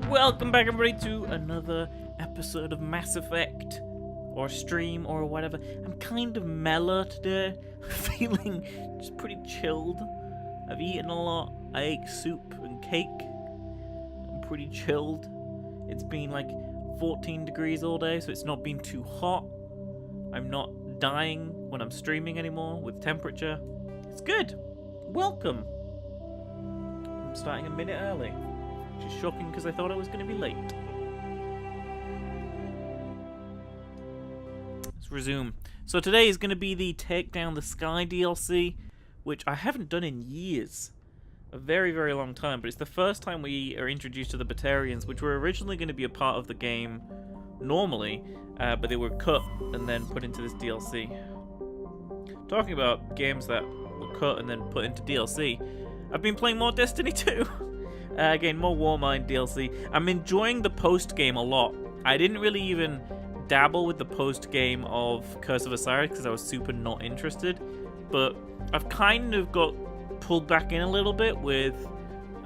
Welcome back, everybody, to another episode of Mass Effect, or stream, or whatever. I'm kind of mellow today, feeling just pretty chilled. I've eaten a lot. I ate soup and cake. I'm pretty chilled. It's been like 14 degrees all day, so it's not been too hot. I'm not dying when I'm streaming anymore with temperature. It's good. Welcome. I'm starting a minute early. Which is shocking because I thought I was going to be late. Let's resume. So today is going to be the Take Down the Sky DLC, which I haven't done in years. A very, very long time, but it's the first time we are introduced to the Batarians, which were originally going to be a part of the game normally, but they were cut and then put into this DLC. Talking about games that were cut and then put into DLC, I've been playing more Destiny 2. Again, more Warmind DLC. I'm enjoying the post-game a lot. I didn't really even dabble with the post-game of Curse of Osiris because I was super not interested. But I've kind of got pulled back in a little bit with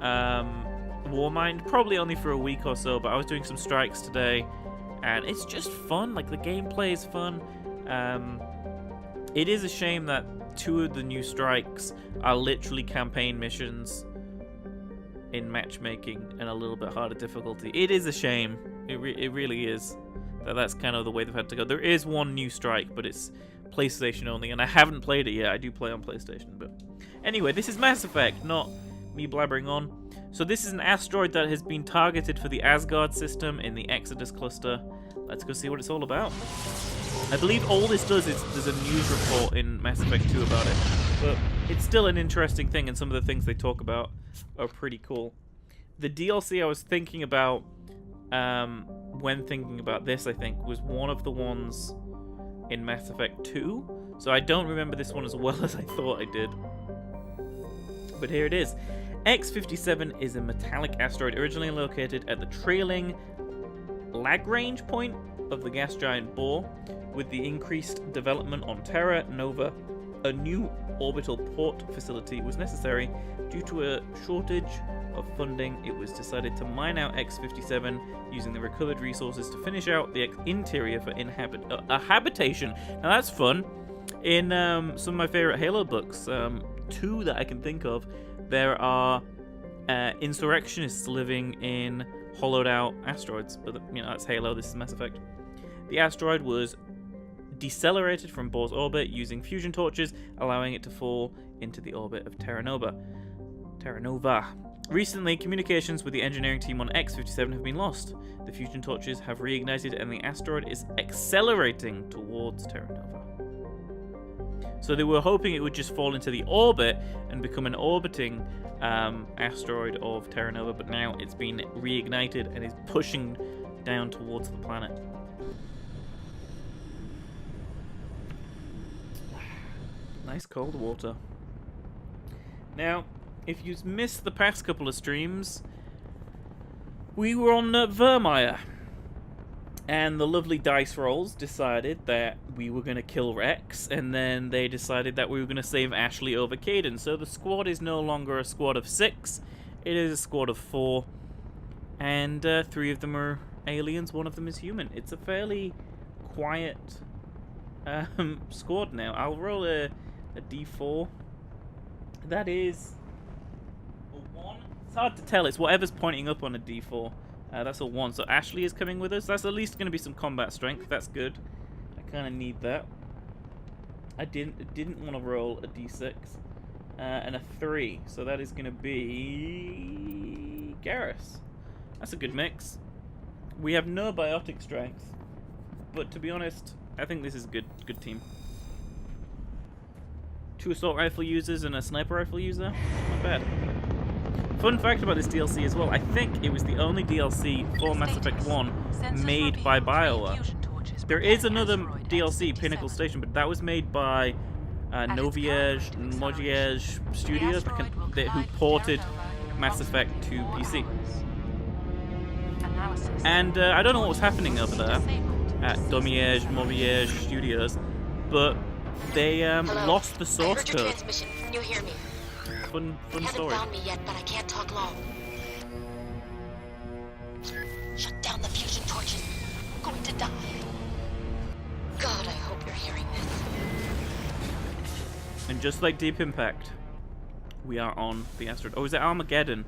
Warmind. Probably only for a week or so, but I was doing some strikes today. And it's just fun. Like, the gameplay is fun. It is a shame that 2 of the new strikes are literally campaign missions in matchmaking and a little bit harder difficulty. It is a shame. It really is. That's kind of the way they've had to go. There is one new strike, but it's PlayStation only, and I haven't played it yet. I do play on PlayStation, but anyway, this is Mass Effect, not me blabbering on. So this is an asteroid that has been targeted for the Asgard system in the Exodus cluster. Let's go see what it's all about. I believe all this does is there's a news report in Mass Effect 2 about it, but it's still an interesting thing, and some of the things they talk about are pretty cool. The DLC I was thinking about when thinking about this, I think, was one of the ones in Mass Effect 2, so I don't remember this one as well as I thought I did. But here it is. X-57 is a metallic asteroid originally located at the trailing Lagrange point of the gas giant Bohr. With the increased development on Terra Nova, a new orbital port facility was necessary. Due to a shortage of funding, it was decided to mine out X-57 using the recovered resources to finish out the interior for a habitation. Now that's fun. In some of my favorite Halo books, 2 that I can think of, there are insurrectionists living in hollowed out asteroids. But you know, that's Halo. This is Mass Effect. The asteroid was decelerated from Bohr's orbit using fusion torches, allowing it to fall into the orbit of Terra Nova. Recently, communications with the engineering team on X-57 have been lost. The fusion torches have reignited and the asteroid is accelerating towards Terra Nova. So they were hoping it would just fall into the orbit and become an orbiting asteroid of Terra Nova, but now it's been reignited and is pushing down towards the planet. Nice cold water. Now, if you missed the past couple of streams, we were on Vermeer, and the lovely dice rolls decided that we were going to kill Rex, and then they decided that we were going to save Ashley over Caden. So the squad is no longer a squad of 6, it is a squad of 4, and 3 of them are aliens, 1 of them is human. It's a fairly quiet squad now. I'll roll a D4. That is a 1. It's hard to tell. It's whatever's pointing up on a D4. That's a 1. So Ashley is coming with us. That's at least going to be some combat strength. That's good. I kind of need that. I didn't want to roll a D6 and a 3. So that is going to be Garrus. That's a good mix. We have no biotic strength, but to be honest, I think this is a good team. 2 assault rifle users and a sniper rifle user. Not bad. Fun fact about this DLC as well, I think it was the only DLC for Mass Effect 1 made by Bioware. There is another DLC, Pinnacle Station, but that was made by Mogiege Studios, who ported Mass Effect to PC. And I don't know what was happening over there at Mogiege Studios, but they lost the source code. Can you hear me? Fun They story. haven't found me yet, but I can't talk long. just like Deep Impact, we are on the asteroid. Oh, is it Armageddon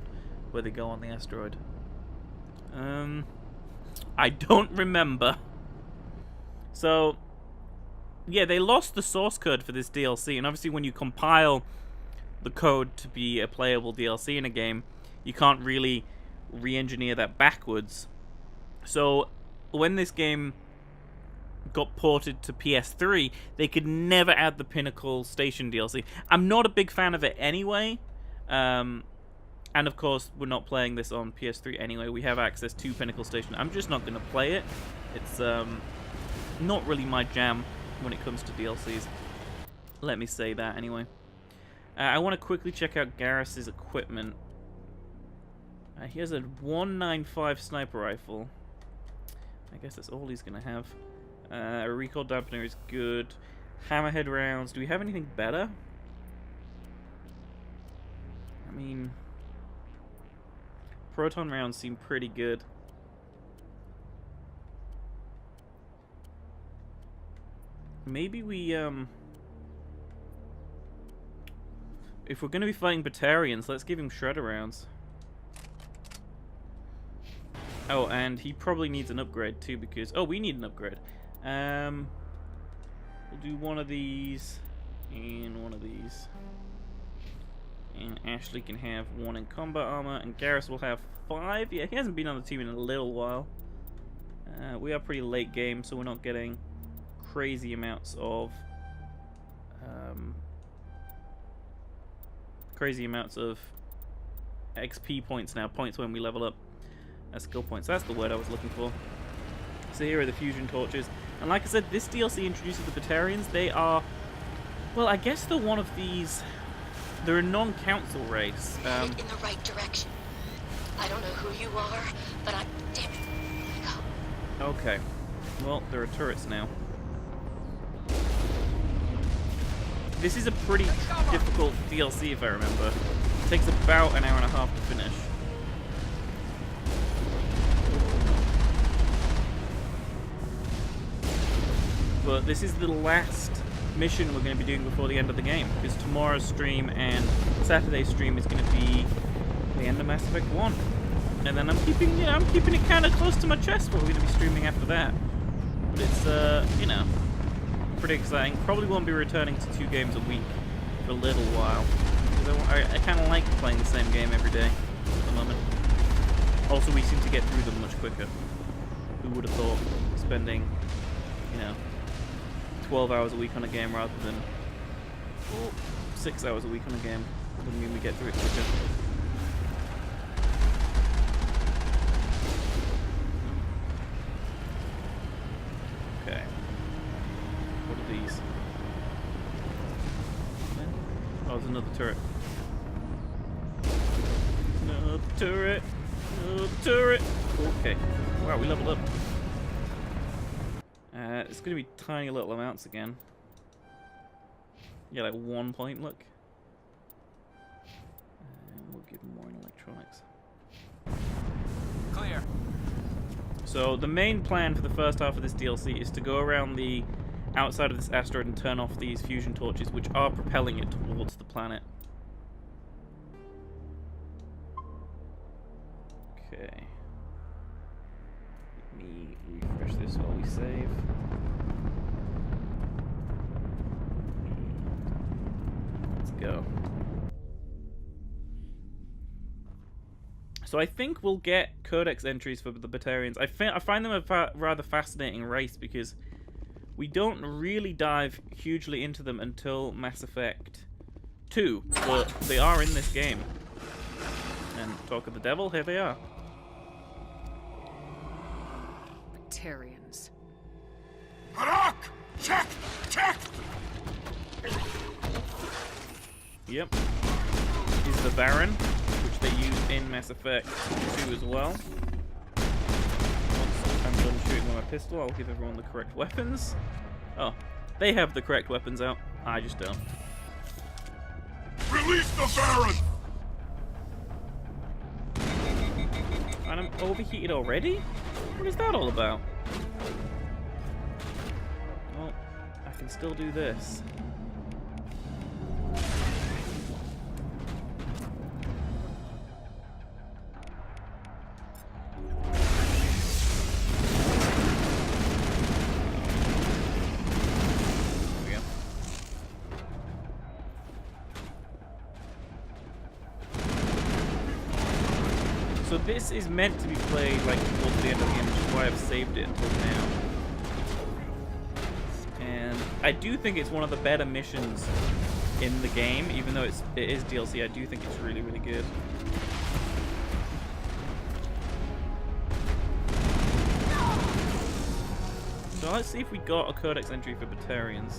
where they go on the asteroid? I don't remember. So, yeah, they lost the source code for this DLC, and obviously when you compile the code to be a playable DLC in a game, you can't really re-engineer that backwards. So, when this game got ported to PS3, they could never add the Pinnacle Station DLC. I'm not a big fan of it anyway, and of course, we're not playing this on PS3 anyway. We have access to Pinnacle Station. I'm just not going to play it. It's not really my jam when it comes to DLCs. Let me say that anyway. I want to quickly check out Garrus's equipment. He has a 195 sniper rifle. I guess that's all he's going to have. A recoil dampener is good. Hammerhead rounds. Do we have anything better? I mean, proton rounds seem pretty good. Maybe we, if we're going to be fighting Batarians, let's give him shredder rounds. Oh, and he probably needs an upgrade too, because... Oh, we need an upgrade. We'll do one of these, and one of these. And Ashley can have one in combat armor, and Garrus will have 5. Yeah, he hasn't been on the team in a little while. We are pretty late game, so we're not getting crazy amounts of... XP points now, points when we level up. Skill points, that's the word I was looking for. So here are the fusion torches. And like I said, this DLC introduces the Batarians. They are... Well, I guess they're one of these... They're a non-council race. Headed in the right direction. I don't know who you are, but I'm... Damn it. Go. Okay. Well, there are turrets now. This is a pretty difficult DLC, if I remember. It takes about an hour and a half to finish. But this is the last mission we're going to be doing before the end of the game, because tomorrow's stream and Saturday's stream is going to be the end of Mass Effect 1. And then I'm keeping it kind of close to my chest what we're going to be streaming after that. But it's, you know, pretty exciting. Probably won't be returning to 2 games a week for a little while. Because I kind of like playing the same game every day at the moment. Also, we seem to get through them much quicker. Who would have thought spending, you know, 12 hours a week on a game rather than 6 hours a week on a game would mean we get through it quicker. Okay. What are these? Oh, there's another turret. Another turret. Another turret. Okay. Wow, we leveled up. It's going to be tiny little amounts again. Yeah, like 1 point, look. And we'll give them more in electronics. Clear. So the main plan for the first half of this DLC is to go around the outside of this asteroid and turn off these fusion torches, which are propelling it towards the planet. Okay. Let me refresh this while we save. Let's go. So I think we'll get codex entries for the Batarians. I find them a rather fascinating race because we don't really dive hugely into them until Mass Effect 2, but they are in this game. And talk of the devil, here they are. Batarians. Harak! Check! Check! Yep. Is the Baron, which they used in Mass Effect 2 as well. Once I'm done shooting with my pistol, I'll give everyone the correct weapons. Oh, they have the correct weapons out. I just don't. Release the Baron! And I'm overheated already? What is that all about? Well, I can still do this. So this is meant to be played like towards the end of the game, which is why I've saved it until now. And I do think it's one of the better missions in the game, even though it is DLC. I do think it's really, really good. So let's see if we got a codex entry for Batarians.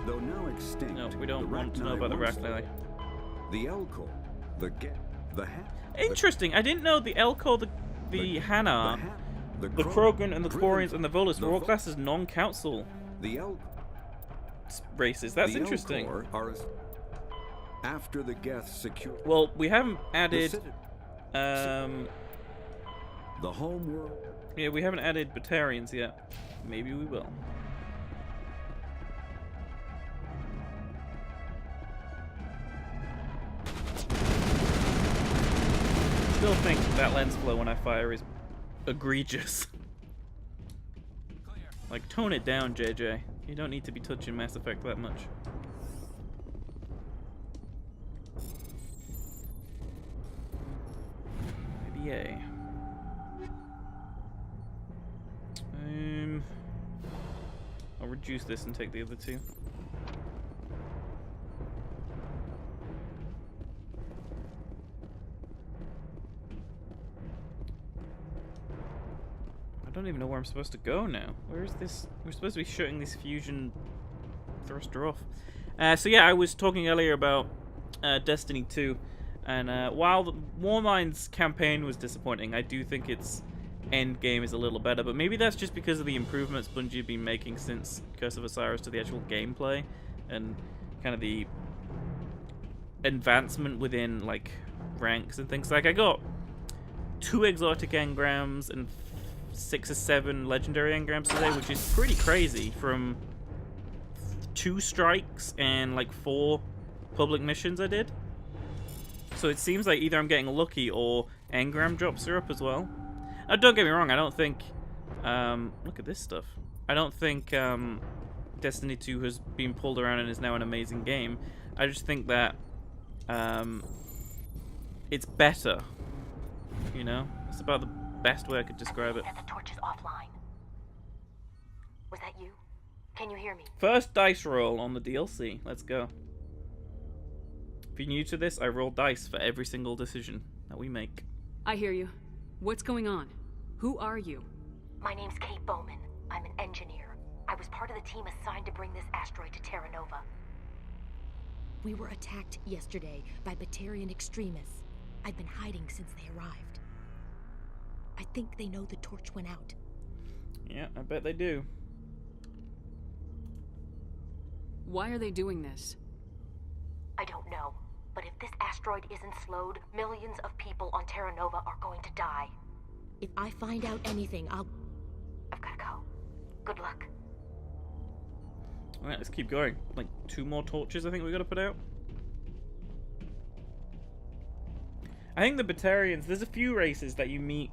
Though now extinct, No, we don't want to know about the Rachni. The Elcor, the Hat. Interesting. I didn't know the Elcor, the Hanar, the Krogan, and the Quarians, and the Volus were all classed as non-council The races. That's the interesting. Elcor are after the Geth secure. Well, we haven't added. The home world. Yeah, we haven't added Batarians yet. Maybe we will. Still think that lens flow when I fire is egregious. Like, tone it down, JJ. You don't need to be touching Mass Effect that much. Maybe A. I'll reduce this and take the other two. I don't even know where I'm supposed to go now. Where is this? We're supposed to be shutting this fusion thruster off. So yeah, I was talking earlier about Destiny 2, and while the Warmind's campaign was disappointing, I do think its end game is a little better, but maybe that's just because of the improvements Bungie have been making since Curse of Osiris to the actual gameplay, and kind of the advancement within, like, ranks and things. Like, I got 2 exotic engrams and 6 or 7 legendary engrams today, which is pretty crazy, from 2 strikes and like 4 public missions I did. So it seems like either I'm getting lucky or engram drops are up as well. Now, don't get me wrong, I don't think look at this stuff. I don't think Destiny 2 has been pulled around and is now an amazing game. I just think that it's better, you know? It's about the best way I could describe it. The torch is offline. Was that you? Can you hear me? First dice roll on the DLC. Let's go. If you're new to this, I roll dice for every single decision that we make. I hear you. What's going on? Who are you? My name's Kate Bowman. I'm an engineer. I was part of the team assigned to bring this asteroid to Terra Nova. We were attacked yesterday by Batarian extremists. I've been hiding since they arrived. I think they know the torch went out. Yeah, I bet they do. Why are they doing this? I don't know, but if this asteroid isn't slowed, millions of people on Terra Nova are going to die. If I find out anything, I've gotta go. Good luck. Alright, let's keep going. Like 2 more torches I think we gotta put out. I think the Batarians, there's a few races that you meet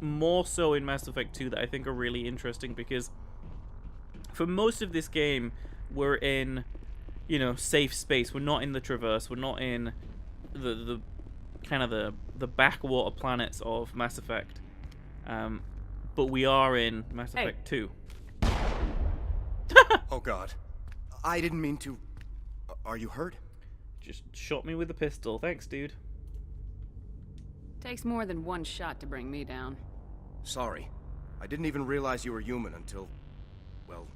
more so in Mass Effect 2 that I think are really interesting, because for most of this game we're in, you know, safe space. We're not in the Traverse. We're not in the kind of the backwater planets of Mass Effect. But we are in Mass Effect 2. Oh God, I didn't mean to. Are you hurt? Just shot me with a pistol. Thanks, dude. Takes more than one shot to bring me down. Sorry. I didn't even realize you were human until... well,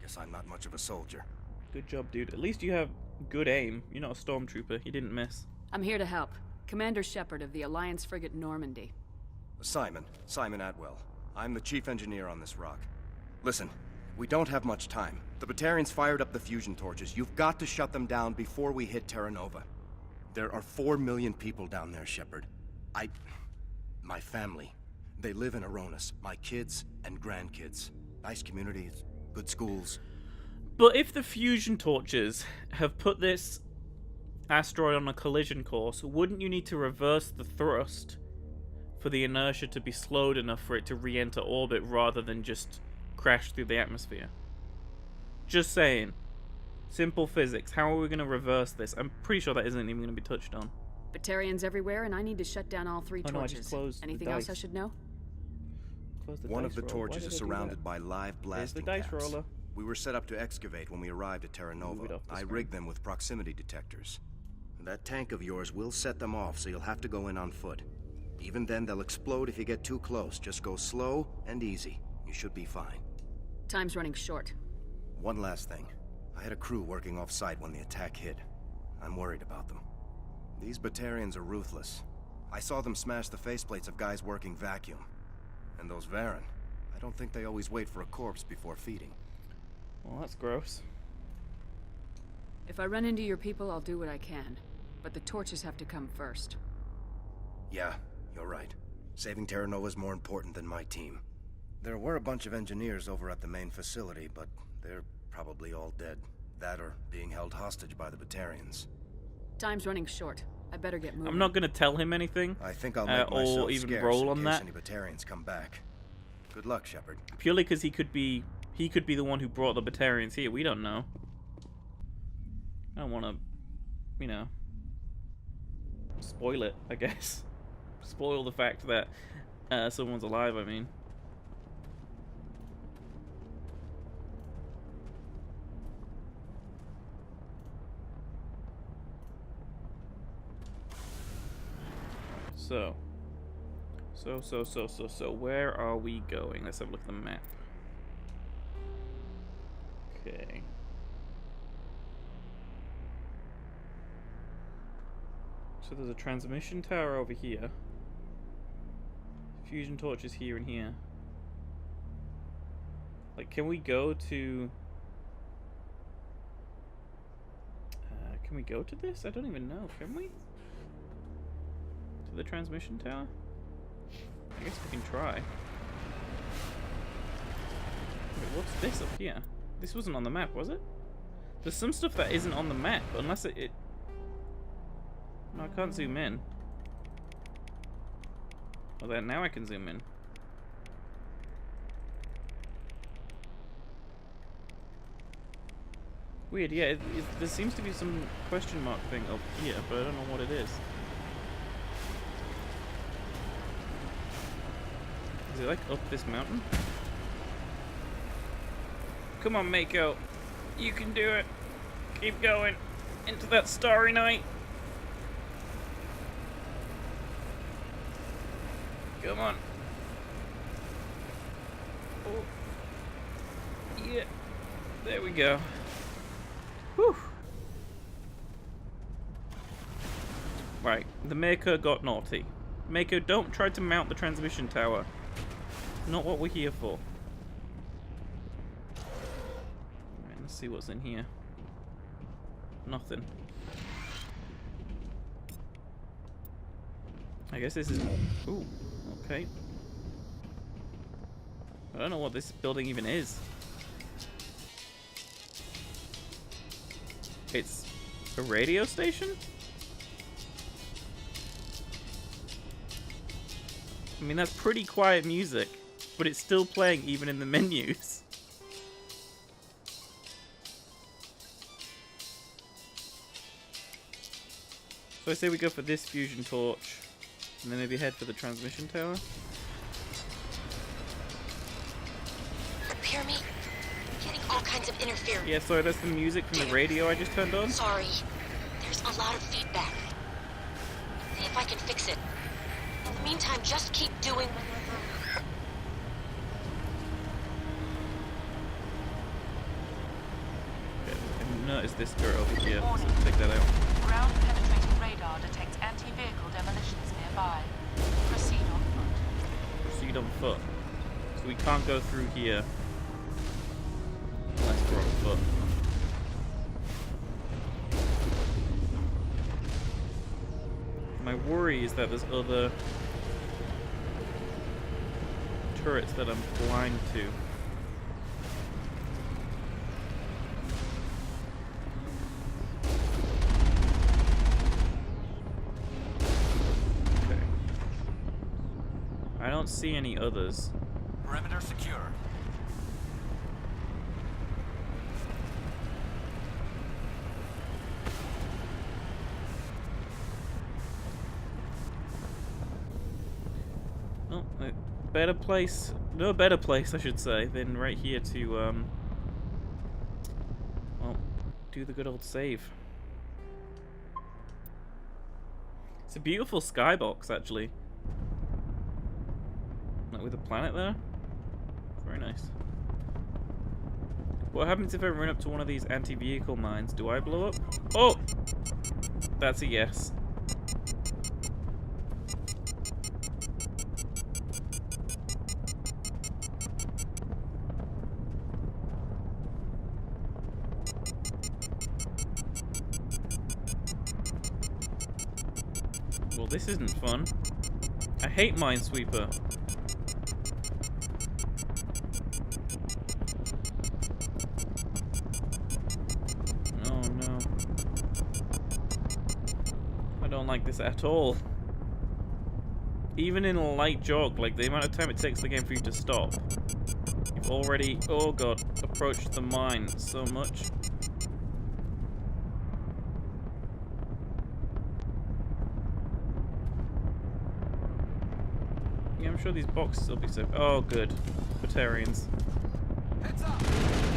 guess I'm not much of a soldier. Good job, dude. At least you have good aim. You're not a stormtrooper. You didn't miss. I'm here to help. Commander Shepard of the Alliance frigate Normandy. Simon Atwell. I'm the chief engineer on this rock. Listen, we don't have much time. The Batarians fired up the fusion torches. You've got to shut them down before we hit Terra Nova. There are 4 million people down there, Shepard. My family. They live in Aronis. My kids and grandkids. Nice communities, good schools. But if the fusion torches have put this asteroid on a collision course, wouldn't you need to reverse the thrust for the inertia to be slowed enough for it to re-enter orbit rather than just crash through the atmosphere? Just saying. Simple physics. How are we going to reverse this? I'm pretty sure that isn't even going to be touched on. Batarians everywhere, and I need to shut down all 3 Oh, no, I torches. just closed the Anything else I dice. should know? Close the One dice of the roll. Why torches did is I do surrounded that? by live There's the blasting dice caps. roller. We were set up to excavate when we arrived at Terra Move it Nova. off the I screen. rigged them with proximity detectors. That tank of yours will set them off, so you'll have to go in on foot. Even then, they'll explode if you get too close. Just go slow and easy. You should be fine. Time's running short. One last thing. I had a crew working off-site when the attack hit. I'm worried about them. These Batarians are ruthless. I saw them smash the faceplates of guys working vacuum. And those Varen, I don't think they always wait for a corpse before feeding. Well, that's gross. If I run into your people, I'll do what I can. But the torches have to come first. Yeah, you're right. Saving Terra Nova is more important than my team. There were a bunch of engineers over at the main facility, but they're probably all dead. That or being held hostage by the Batarians. Time's running short. I better get moving. I'm not gonna tell him anything. I think I'll make myself or even scarce roll in on case that. any Batarians come back. Good luck, Shepard. Purely because he could be the one who brought the Batarians here. We don't know. I don't want to, you know, spoil it, I guess. Spoil the fact that someone's alive, I mean. So, where are we going? Let's have a look at the map. Okay. So there's a transmission tower over here. Fusion torches here and here. Like, can we go to... can we go to this? I don't even know. Can we? To the transmission tower? I guess we can try. Wait, what's this up here? This wasn't on the map, was it? There's some stuff that isn't on the map, unless it... No, I can't zoom in. Well, then now I can zoom in. Weird, yeah, there seems to be some question mark thing up here, but I don't know what it is. Is it like up this mountain? Come on, Mako. You can do it. Keep going. Into that starry night. Come on. Oh. Yeah. There we go. Whew. Right. The Maker got naughty. Mako, don't try to mount the transmission tower. Not what we're here for. Alright, let's see what's in here. Nothing. I guess this is... Ooh, okay. I don't know what this building even is. It's a radio station? I mean, that's pretty quiet music, but it's still playing even in the menus. So I say we go for this fusion torch, and then maybe head for the transmission tower. Hear me? Getting all kinds of interference. Yeah, sorry, that's the music from the radio I just turned on. Sorry. There's a lot of feedback. See if I can fix it. In the meantime, just keep doing... Okay, I noticed this girl over here, so let's take that out. Ground-penetrating radar detects anti-vehicle demolitions nearby. Proceed on foot. Proceed on foot. So we can't go through here unless we're on foot. My worry is that there's other turrets that I'm blind to. Okay. I don't see any others. Perimeter secure. Well, better place, no better place, I should say, than right here to, well, do the good old save. It's a beautiful skybox, actually. Like with a planet there. Very nice. What happens if I run up to one of these anti-vehicle mines? Do I blow up? Oh! That's a yes. Well, this isn't fun. I hate Minesweeper. Oh no. I don't like this at all. Even in a light jog, like the amount of time it takes the game for you to stop. You've already, oh god, approached the mine so much. Yeah, I'm sure these boxes will be safe. Oh, good. Batarians.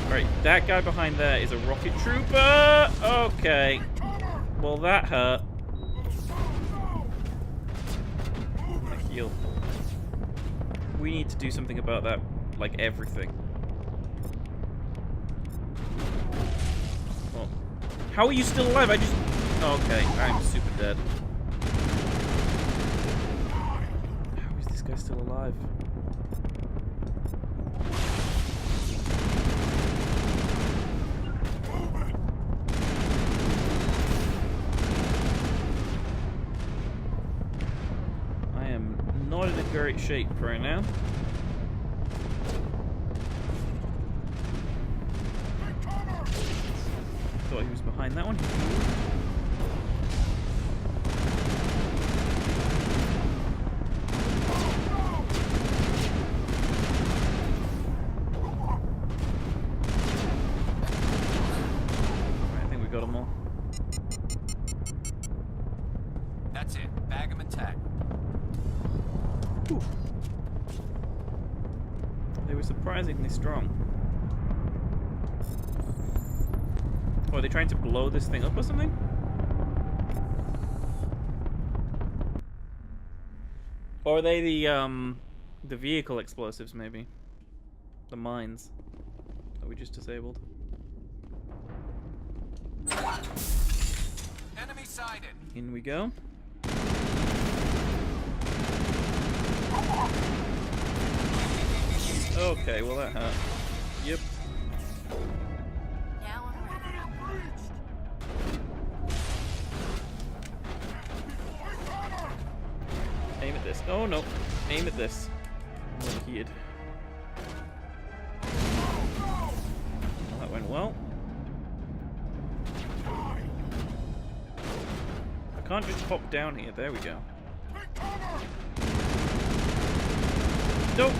Right, that guy behind there is a rocket trooper! Okay. Well, that hurt. I heal. We need to do something about that, like everything. Oh. How are you still alive? I just... Okay, I'm super dead. This guy's still alive. I am not in a great shape right now. Thought he was behind that one. Got them all. That's it. Bag them and tag. Whew. They were surprisingly strong. Oh, are they trying to blow this thing up or something? Or are they the vehicle explosives, maybe? The mines that we just disabled. Enemy sighted. In we go. Okay, well that hurt. Yep. Now I'm ready. Aim at this. Oh no. Aim at this. Well, kid. Well, that went well. I can't just hop down here. There we go. Nope.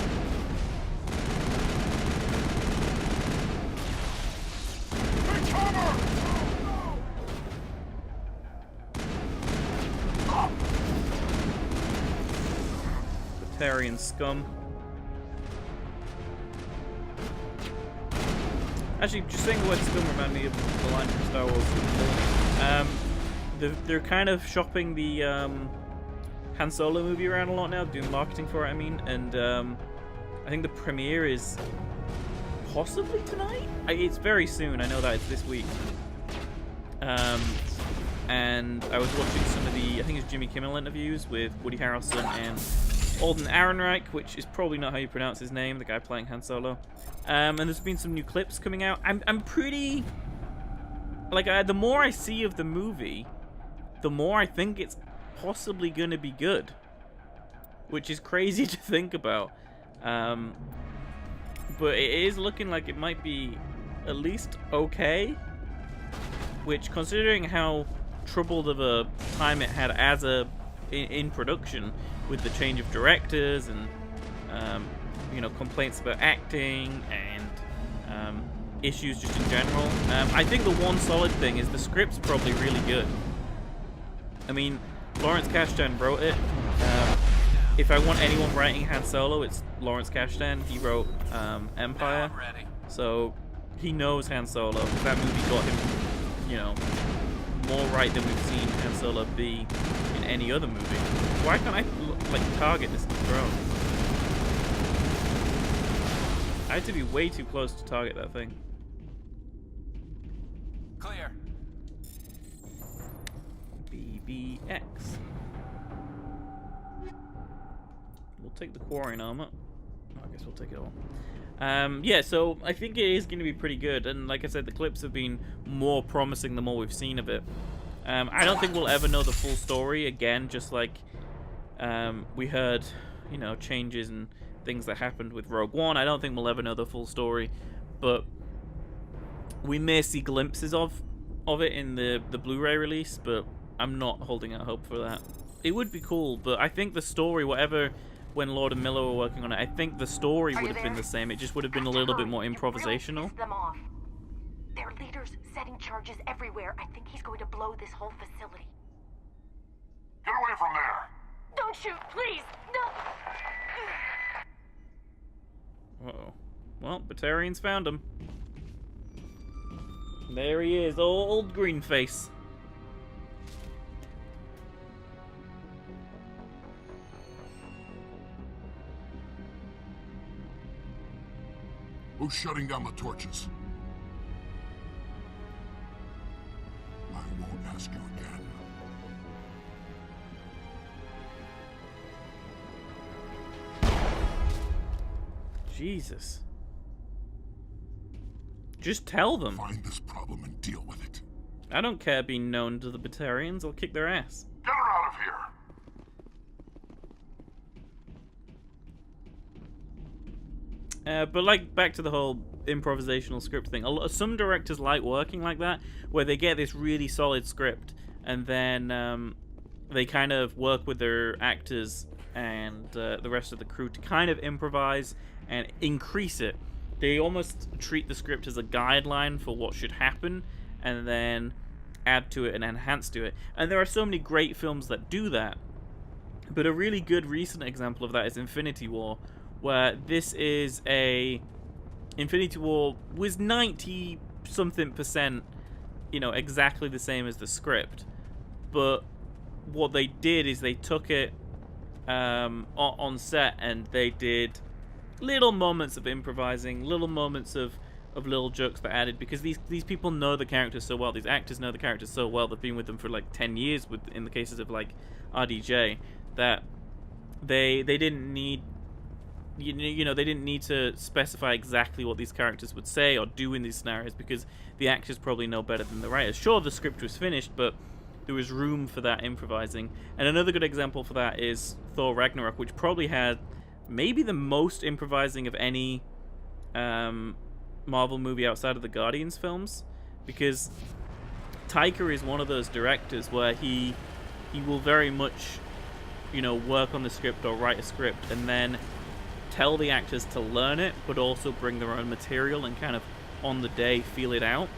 Batarian scum. Actually, just saying the word scum reminded me of the line from Star Wars. They're kind of shopping the Han Solo movie around a lot now, doing marketing for it, I mean, and I think the premiere is possibly tonight? It's very soon, I know that, it's this week. And I was watching some of the, I think it's Jimmy Kimmel interviews with Woody Harrelson and Alden Ehrenreich, which is probably not how you pronounce his name, the guy playing Han Solo. And there's been some new clips coming out. I'm pretty... Like, the more I see of the movie, the more I think it's possibly going to be good. Which is crazy to think about. But it is looking like it might be at least okay. Which, considering how troubled of a time it had as in production, with the change of directors and you know, complaints about acting and issues just in general. I think the one solid thing is the script's probably really good. I mean, Lawrence Kasdan wrote it. if I want anyone writing Han Solo, it's Lawrence Kasdan. He wrote Now Empire, I'm ready. so he knows Han Solo. That movie got him, you know, more right than we've seen Han Solo be in any other movie. Why can't I like target this drone? I had to be way too close to target that thing. Clear. BBX. We'll take the quarrying armor. I guess we'll take it all. Yeah, so I think it is going to be pretty good, and like I said, the clips have been more promising the more we've seen of it. I don't think we'll ever know the full story again, just like we heard, you know, changes and things that happened with Rogue One. I don't think we'll ever know the full story, but we may see glimpses of it in the Blu-ray release, but I'm not holding out hope for that. It would be cool, but I think the story, whatever, when Lord and Miller were working on it, I think the story would have been the same. It just would have been a little bit more improvisational. Piss them off. Their leader's setting charges everywhere. I think he's going to blow this whole facility. Get away from there! Don't shoot, please! No! Uh-oh. Well, Batarians found him. There he is, old Greenface. Who's shutting down the torches? I won't ask you again. Jesus. Just tell them. Find this problem and deal with it. I don't care being known to the Batarians. I'll kick their ass. Get her out of here! But like, back to the whole improvisational script thing. Some directors like working like that, where they get this really solid script, and then they kind of work with their actors and the rest of the crew to kind of improvise and increase it. They almost treat the script as a guideline for what should happen, and then add to it and enhance to it. And there are so many great films that do that. But a really good recent example of that is Infinity War, where this is Infinity War was 90-something%, you know, exactly the same as the script. But what they did is they took it on set, and they did little moments of improvising, little moments of little jokes that added, because these people know the characters so well, these actors know the characters so well, they've been with them for like 10 years in the cases of like RDJ, that they didn't need, you know, they didn't need to specify exactly what these characters would say or do in these scenarios, because the actors probably know better than the writers. Sure, the script was finished, but there was room for that improvising. And another good example for that is Thor Ragnarok, which probably had maybe the most improvising of any Marvel movie outside of the Guardians films, because Taika is one of those directors where he will very much, you know, work on the script or write a script and then tell the actors to learn it, but also bring their own material and kind of on the day feel it out.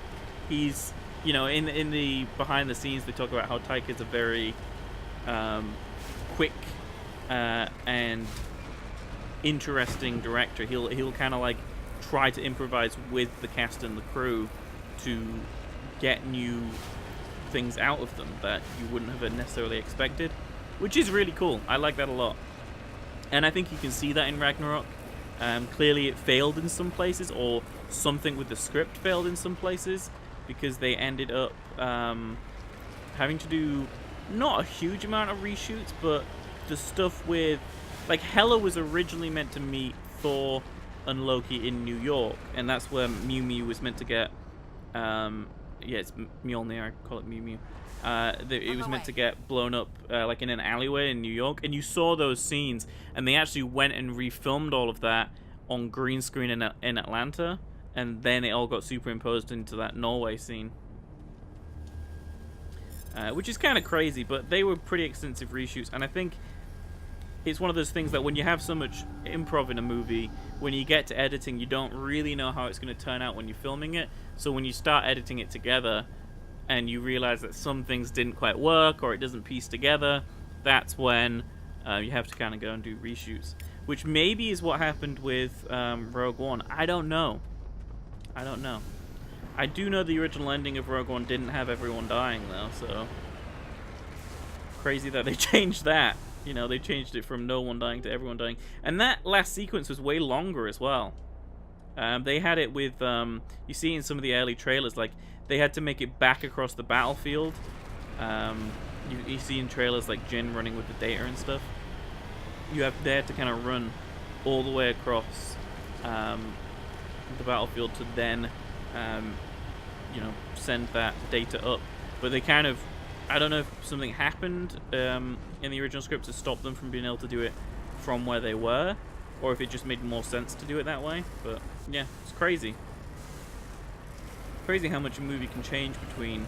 He's, you know, in the behind the scenes, they talk about how Taika is a very quick and interesting director. He'll kind of like try to improvise with the cast and the crew to get new things out of them that you wouldn't have necessarily expected, which is really cool. I like that a lot. And I think you can see that in Ragnarok. Clearly it failed in some places, or something with the script failed in some places, because they ended up having to do not a huge amount of reshoots, but the stuff with, like, Hela was originally meant to meet Thor and Loki in New York, and that's where Mew Mew was meant to get, yeah, it's Mjolnir, I call it Mew Mew. It was meant to get blown up like in an alleyway in New York, and you saw those scenes, and they actually went and refilmed all of that on green screen in Atlanta, and then it all got superimposed into that Norway scene, which is kind of crazy, but they were pretty extensive reshoots. And I think it's one of those things that when you have so much improv in a movie, when you get to editing, you don't really know how it's going to turn out when you're filming it. So when you start editing it together and you realize that some things didn't quite work or it doesn't piece together, that's when You have to kind of go and do reshoots, which maybe is what happened with Rogue One. I don't know. I do know the original ending of Rogue One didn't have everyone dying, though, so... Crazy that they changed that. You know, they changed it from no one dying to everyone dying. And that last sequence was way longer as well. They had it with, you see in some of the early trailers, like, they had to make it back across the battlefield. You see in trailers, like, Jin running with the data and stuff. They had to kind of run all the way across the battlefield to then, you know, send that data up. But they kind of, I don't know if something happened in the original script to stop them from being able to do it from where they were, or if it just made more sense to do it that way. But yeah, it's crazy. Crazy how much a movie can change between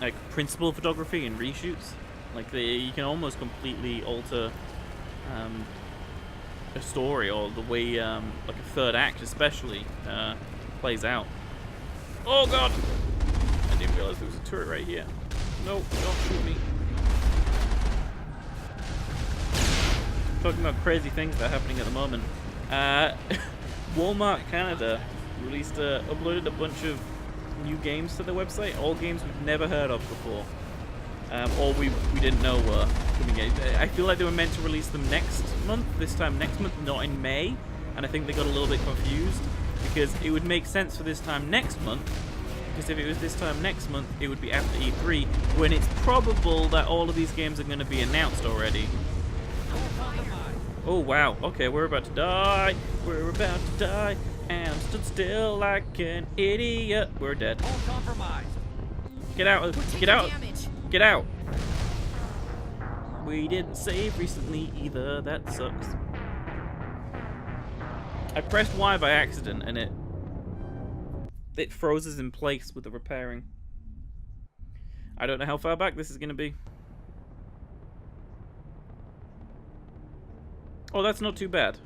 like principal photography and reshoots. Like you can almost completely alter a story, or the way like a third act especially plays out. Oh god! I didn't realize there was a turret right here. No, don't shoot me. Talking about crazy things that are happening at the moment. Walmart Canada released uploaded a bunch of new games to their website, all games we've never heard of before, or we didn't know were coming in. I feel like they were meant to release them next month, next month, not in May, and I think they got a little bit confused, because it would make sense for this time next month, because if it was this time next month, it would be after E3, when it's probable that all of these games are going to be announced already. Oh wow, okay, we're about to die. We're about to die. And stood still like an idiot. We're dead. Get out. Get out. Get out. We didn't save recently either. That sucks. I pressed Y by accident and it froze us in place with the repairing. I don't know how far back this is going to be. Oh, that's not too bad.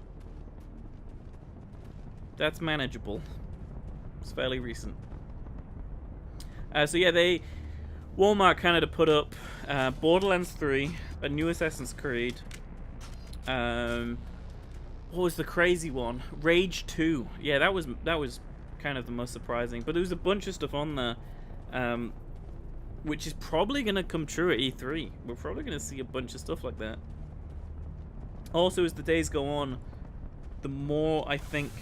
That's manageable. It's fairly recent. So yeah, Walmart Canada put up Borderlands 3, a new Assassin's Creed. What was the crazy one? Rage 2. Yeah, that was kind of the most surprising. But there was a bunch of stuff on there, which is probably gonna come true at E3. We're probably gonna see a bunch of stuff like that. Also, as the days go on, the more I think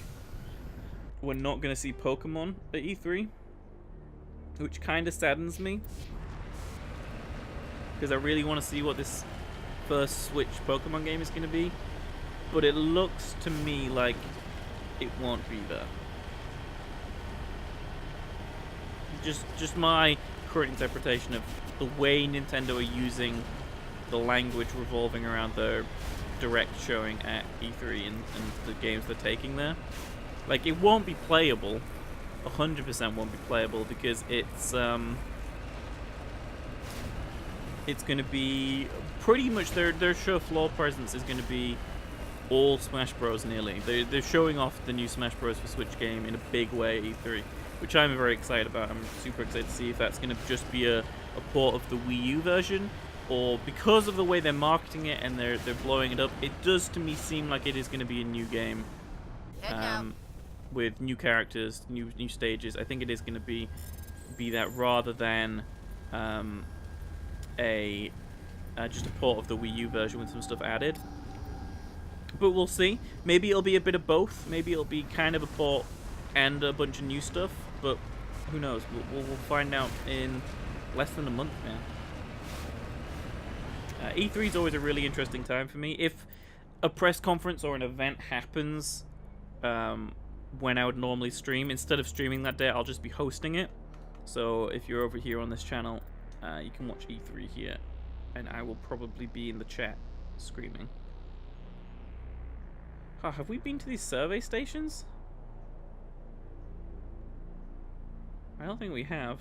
we're not going to see Pokemon at E3, which kind of saddens me, because I really want to see what this first Switch Pokemon game is going to be, but it looks to me like it won't be there. Just my current interpretation of the way Nintendo are using the language revolving around their direct showing at E3 and the games they're taking there. Like, it won't be playable. 100% won't be playable, because it's going to be pretty much their show floor presence is going to be all Smash Bros. Nearly. They're showing off the new Smash Bros. For Switch game in a big way at E3, which I'm very excited about. I'm super excited to see if that's going to just be a port of the Wii U version, or because of the way they're marketing it and they're blowing it up, it does to me seem like it is going to be a new game, with new characters, new stages. I think it is going to be that, rather than just a port of the Wii U version with some stuff added. But we'll see. Maybe it'll be a bit of both. Maybe it'll be kind of a port and a bunch of new stuff. But who knows? We'll find out in less than a month now. E3 is always a really interesting time for me. If a press conference or an event happens when I would normally stream, instead of streaming that day, I'll just be hosting it. So if you're over here on this channel, you can watch E3 here, and I will probably be in the chat screaming. Oh, have we been to these survey stations? I don't think we have.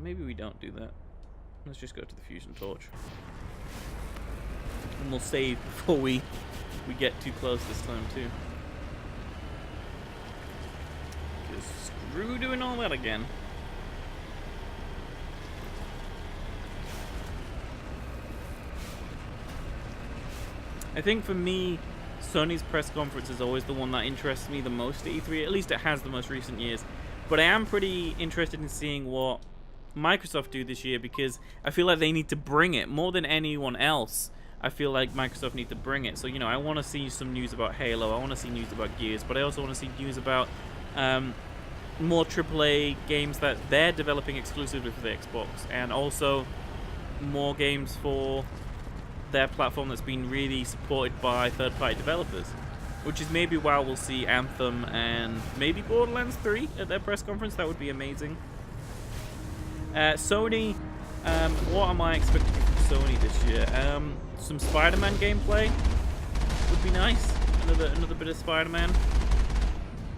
Maybe we don't do that. Let's just go to the fusion torch. And we'll save before we get too close this time too. Because screw doing all that again. I think for me, Sony's press conference is always the one that interests me the most at E3. At least it has the most recent years. But I am pretty interested in seeing what Microsoft do this year, because I feel like they need to bring it more than anyone else. I feel like Microsoft need to bring it. So, you know, I want to see some news about Halo. I want to see news about Gears. But I also want to see news about more AAA games that they're developing exclusively for the Xbox. And also more games for their platform that's been really supported by third-party developers. Which is maybe why we'll see Anthem and maybe Borderlands 3 at their press conference. That would be amazing. Sony, what am I expecting from Sony this year? Some Spider-Man gameplay would be nice. Another bit of Spider-Man.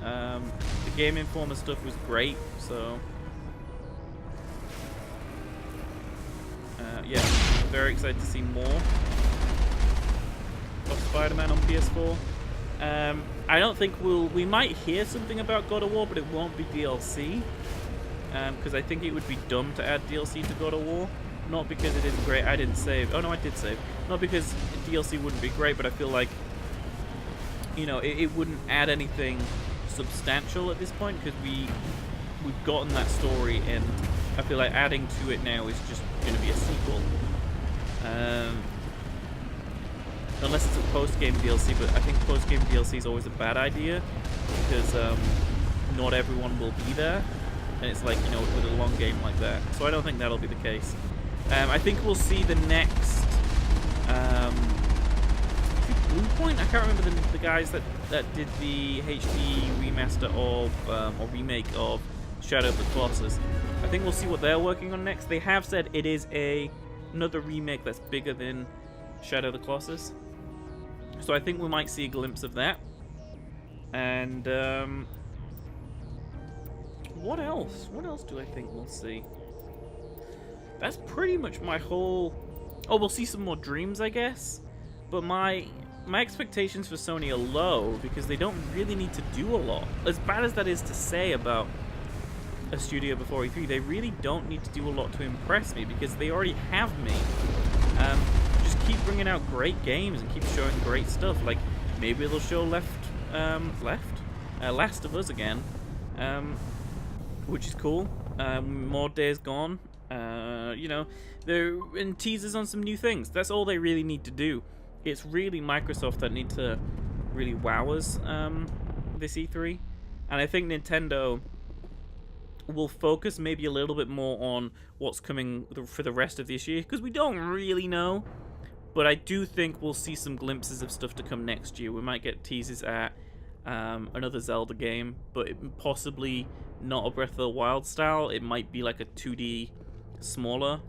The Game Informer stuff was great, so yeah, very excited to see more of Spider-Man on PS4. I don't think we might hear something about God of War, but it won't be DLC. Because I think it would be dumb to add DLC to God of War. Not because it isn't great. I didn't save. Oh no, I did save. Not because DLC wouldn't be great, but I feel like, you know, it wouldn't add anything substantial at this point, because we've gotten that story, and I feel like adding to it now is just going to be a sequel. Unless it's a post-game DLC, but I think post-game DLC is always a bad idea, because not everyone will be there, and it's like, you know, with a long game like that. So I don't think that'll be the case. I think we'll see the next Bluepoint. I can't remember the guys that did the HD remaster of or remake of Shadow of the Colossus. I think we'll see what they're working on next. They have said it is another remake that's bigger than Shadow of the Colossus. So I think we might see a glimpse of that. And what else? What else do I think we'll see? That's pretty much my whole... Oh, we'll see some more Dreams, I guess. But my expectations for Sony are low, because they don't really need to do a lot. As bad as that is to say about a studio before E3, they really don't need to do a lot to impress me, because they already have me. Just keep bringing out great games and keep showing great stuff. Like, maybe they'll show Last of Us again, which is cool. More Days Gone. You know, they're in teasers on some new things. That's all they really need to do. It's really Microsoft that need to really wow us this E3. And I think Nintendo will focus maybe a little bit more on what's coming for the rest of this year, because we don't really know. But I do think we'll see some glimpses of stuff to come next year. We might get teasers at another Zelda game, but possibly not a Breath of the Wild style. It might be like a 2D, smaller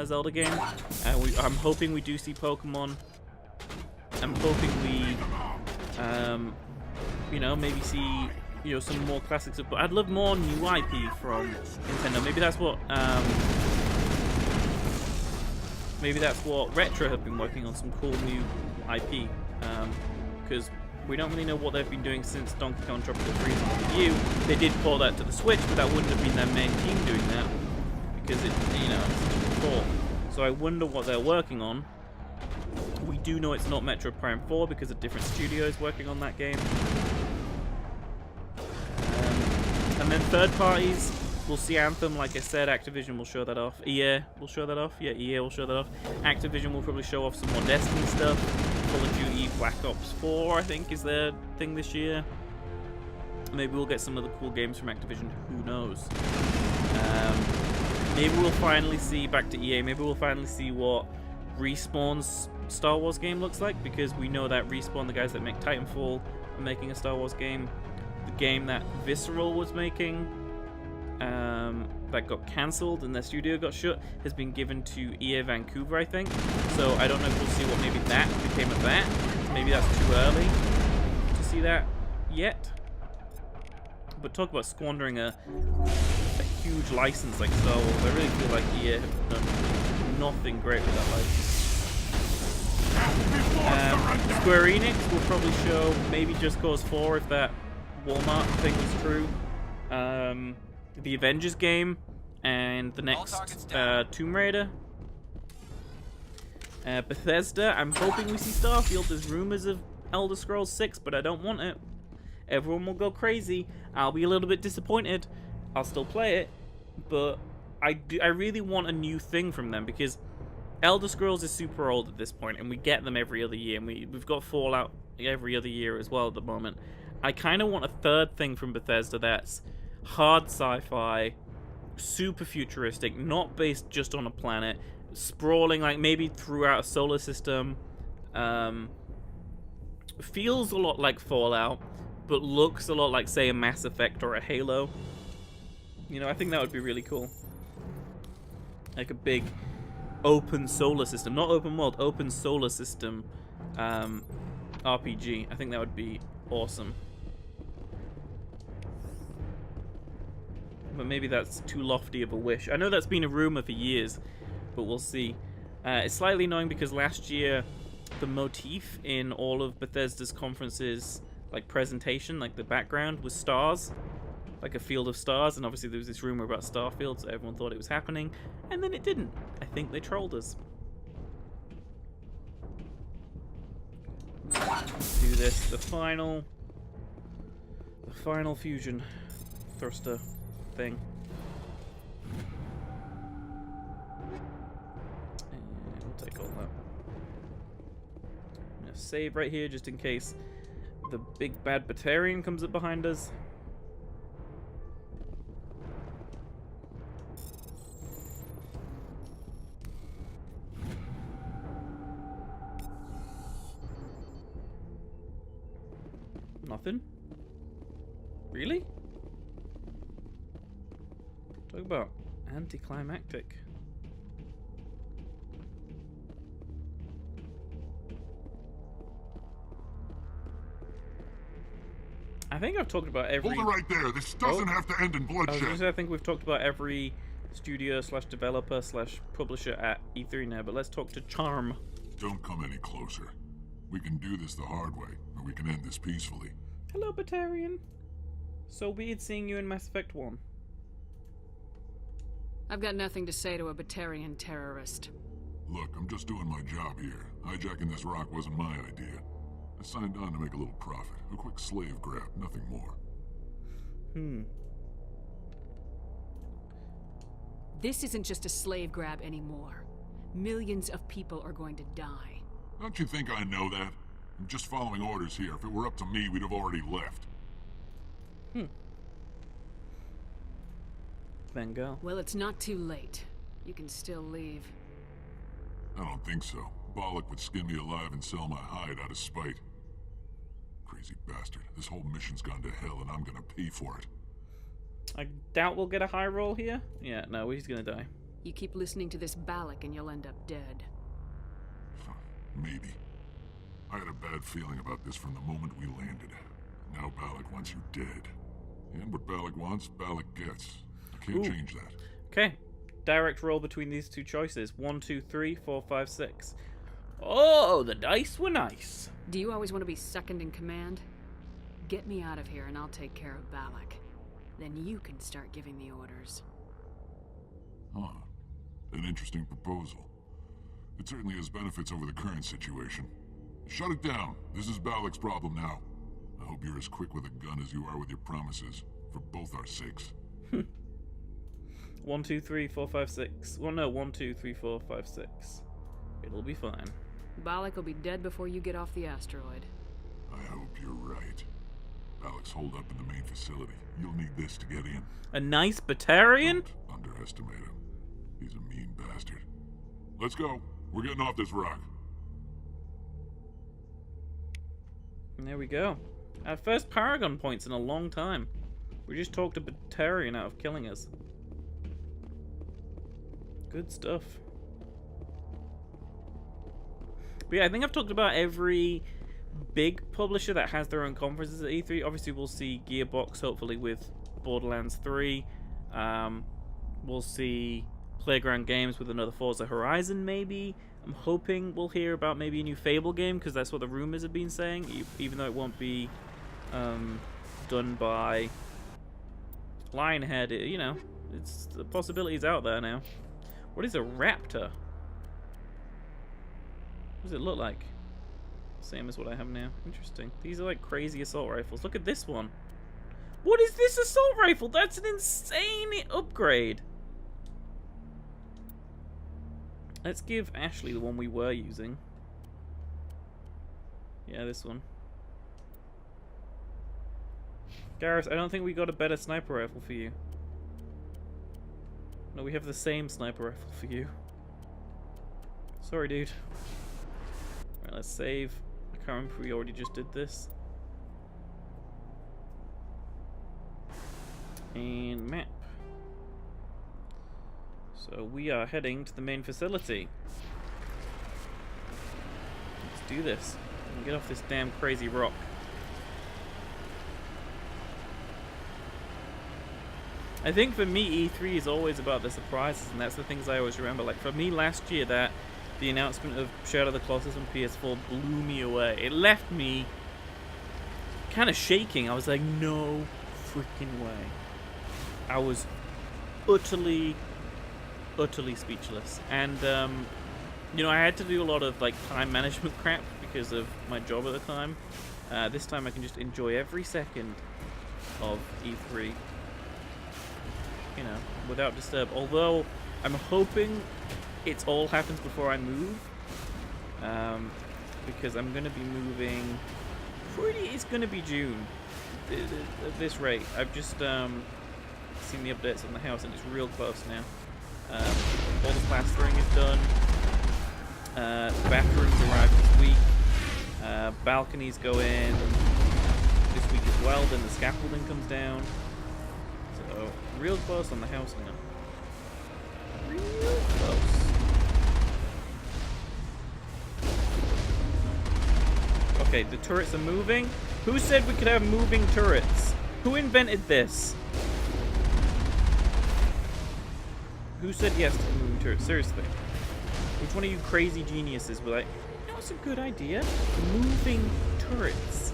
Zelda game. I'm hoping we do see Pokemon. I'm hoping we, you know, maybe see, you know, some more classics. But I'd love more new IP from Nintendo. Maybe that's what Retro have been working on, some cool new IP. Because we don't really know what they've been doing since Donkey Kong Tropical Freeze on the Wii U. They did port that to the Switch, but that wouldn't have been their main team doing that, because it, you know, it's such a port. So I wonder what they're working on. We do know it's not Metro Prime 4 because a different studio is working on that game. And then third parties, we'll see Anthem, like I said. Activision will show that off. EA will show that off. Yeah, EA will show that off. Activision will probably show off some more Destiny stuff. Call of Duty Black Ops 4, I think, is their thing this year. Maybe we'll get some other cool games from Activision. Who knows? Maybe we'll finally see, back to EA, maybe we'll finally see what Respawn's Star Wars game looks like, because we know that Respawn, the guys that make Titanfall, are making a Star Wars game. The game that Visceral was making, that got cancelled and their studio got shut, has been given to EA Vancouver, I think. So I don't know if we'll see what maybe that became of that. Maybe that's too early to see that yet. But talk about squandering a huge license like Star Wars. I really feel like EA have done nothing great with that license. Square Enix will probably show maybe Just Cause 4 if that Walmart thing was true. The Avengers game and the next Tomb Raider. Bethesda, I'm hoping we see Starfield. There's rumors of Elder Scrolls 6, but I don't want it. Everyone will go crazy. I'll be a little bit disappointed. I'll still play it, but I really want a new thing from them, because Elder Scrolls is super old at this point, and we get them every other year, and we've got Fallout every other year as well at the moment. I kind of want a third thing from Bethesda that's hard sci-fi, super futuristic, not based just on a planet, sprawling, like maybe throughout a solar system. Feels a lot like Fallout, but looks a lot like, say, a Mass Effect or a Halo. You know, I think that would be really cool. Like a big open solar system, not open world, open solar system RPG. I think that would be awesome. But maybe that's too lofty of a wish. I know that's been a rumor for years, but we'll see. It's slightly annoying because last year the motif in all of Bethesda's conferences, like presentation, like the background was stars, like a field of stars, and obviously there was this rumor about Starfield, so everyone thought it was happening, and then it didn't. I think they trolled us. Let's do this, the final fusion thruster thing. And we'll take all that. I'm gonna save right here just in case the big bad Batarian comes up behind us. Nothing? Really? Talk about anticlimactic. I think I've talked about every... Hold it right there. This doesn't have to end in I was bloodshed. gonna say, I think we've talked about every studio slash developer slash publisher at E3 now, but let's talk to Charm. Don't come any closer. We can do this the hard way, or we can end this peacefully. Hello, Batarian. So weird seeing you in Mass Effect 1. I've got nothing to say to a Batarian terrorist. Look, I'm just doing my job here. Hijacking this rock wasn't my idea. I signed on to make a little profit. A quick slave grab, nothing more. This isn't just a slave grab anymore. Millions of people are going to die. Don't you think I know that? I'm just following orders here. If it were up to me, we'd have already left. Then go. Well, it's not too late. You can still leave. I don't think so. Bollock would skin me alive and sell my hide out of spite. Crazy bastard. This whole mission's gone to hell and I'm gonna pay for it. I doubt we'll get a high roll here. Yeah, no, he's gonna die. You keep listening to this Balak and you'll end up dead. Maybe. I had a bad feeling about this from the moment we landed. Now Balak wants you dead. And what Balak wants, Balak gets. I can't change that. Okay. Direct roll between these two choices. 1, 2, 3, 4, 5, 6. Oh, the dice were nice. Do you always want to be second in command? Get me out of here and I'll take care of Balak. Then you can start giving the orders. Huh. An interesting proposal. It certainly has benefits over the current situation. Shut it down. This is Balak's problem now. I hope you're as quick with a gun as you are with your promises. For both our sakes. 1, 2, 3, 4, 5, 6. Well, no, 1, 2, 3, 4, 5, 6. It'll be fine. Balak will be dead before you get off the asteroid. I hope you're right. Balak's holed up in the main facility. You'll need this to get in. A nice Batarian? Don't underestimate him. He's a mean bastard. Let's go. We're getting off this rock. And there we go. Our first Paragon points in a long time. We just talked a Batarian out of killing us. Good stuff. But yeah, I think I've talked about every big publisher that has their own conferences at E3. Obviously, we'll see Gearbox, hopefully, with Borderlands 3. We'll see Playground Games with another Forza Horizon, maybe. I'm hoping we'll hear about maybe a new Fable game, because that's what the rumors have been saying, even though it won't be done by Lionhead. You know, the possibility's out there now. What is a raptor? What does it look like? Same as what I have now. Interesting. These are like crazy assault rifles. Look at this one. What is this assault rifle? That's an insane upgrade. Let's give Ashley the one we were using. Yeah, this one. Garrus, I don't think we got a better sniper rifle for you. No, we have the same sniper rifle for you. Sorry, dude. Right, let's save. I can't remember if we already just did this. And map. So we are heading to the main facility. Let's do this. And get off this damn crazy rock. I think for me, E3 is always about the surprises, and that's the things I always remember. Like for me last year, that the announcement of Shadow of the Colossus on PS4 blew me away. It left me kind of shaking. I was like, no freaking way. I was utterly speechless. And, you know, I had to do a lot of, like, time management crap because of my job at the time. This time I can just enjoy every second of E3. You know, without disturb. Although, I'm hoping it all happens before I move. Because I'm going to be moving... It's going to be June. At this rate. I've just seen the updates on the house and it's real close now. All the plastering is done. Bathrooms arrive this week. Balconies go in this week as well. Then the scaffolding comes down. So, real close on the house now. Real close. Okay, the turrets are moving. Who said we could have moving turrets? Who invented this? Who said yes to the moving turrets? Seriously. Which one of you crazy geniuses were like, you know, it's a good idea. Moving turrets.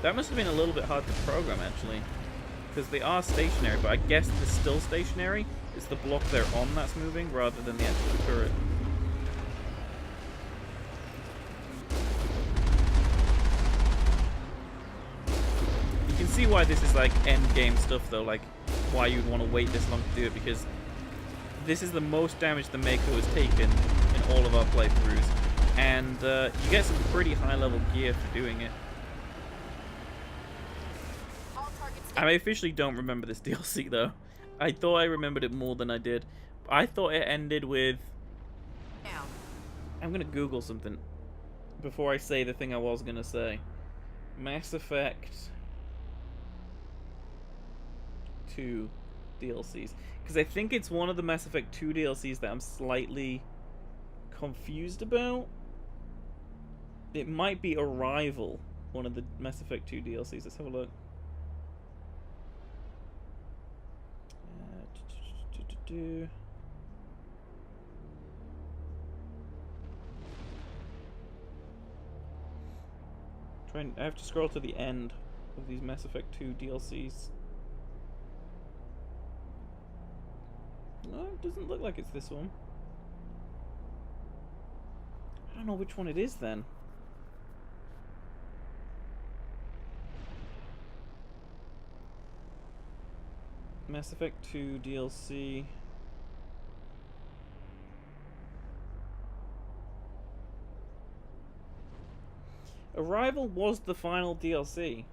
That must have been a little bit hard to program, actually. Because they are stationary, but I guess they're still stationary. It's the block they're on that's moving, rather than the actual turret. You can see why this is like end game stuff, though. Like, why you'd want to wait this long to do it, because this is the most damage the Mako has taken in all of our playthroughs. And you get some pretty high level gear for doing it. I officially don't remember this DLC though. I thought I remembered it more than I did. I thought it ended with... I'm gonna Google something before I say the thing I was gonna say. Mass Effect 2 DLCs. Because I think it's one of the Mass Effect 2 DLCs that I'm slightly confused about. It might be Arrival, one of the Mass Effect 2 DLCs. Let's have a look. I have to scroll to the end of these Mass Effect 2 DLCs. No, it doesn't look like it's this one. I don't know which one it is then. Mass Effect 2 DLC. Arrival was the final DLC.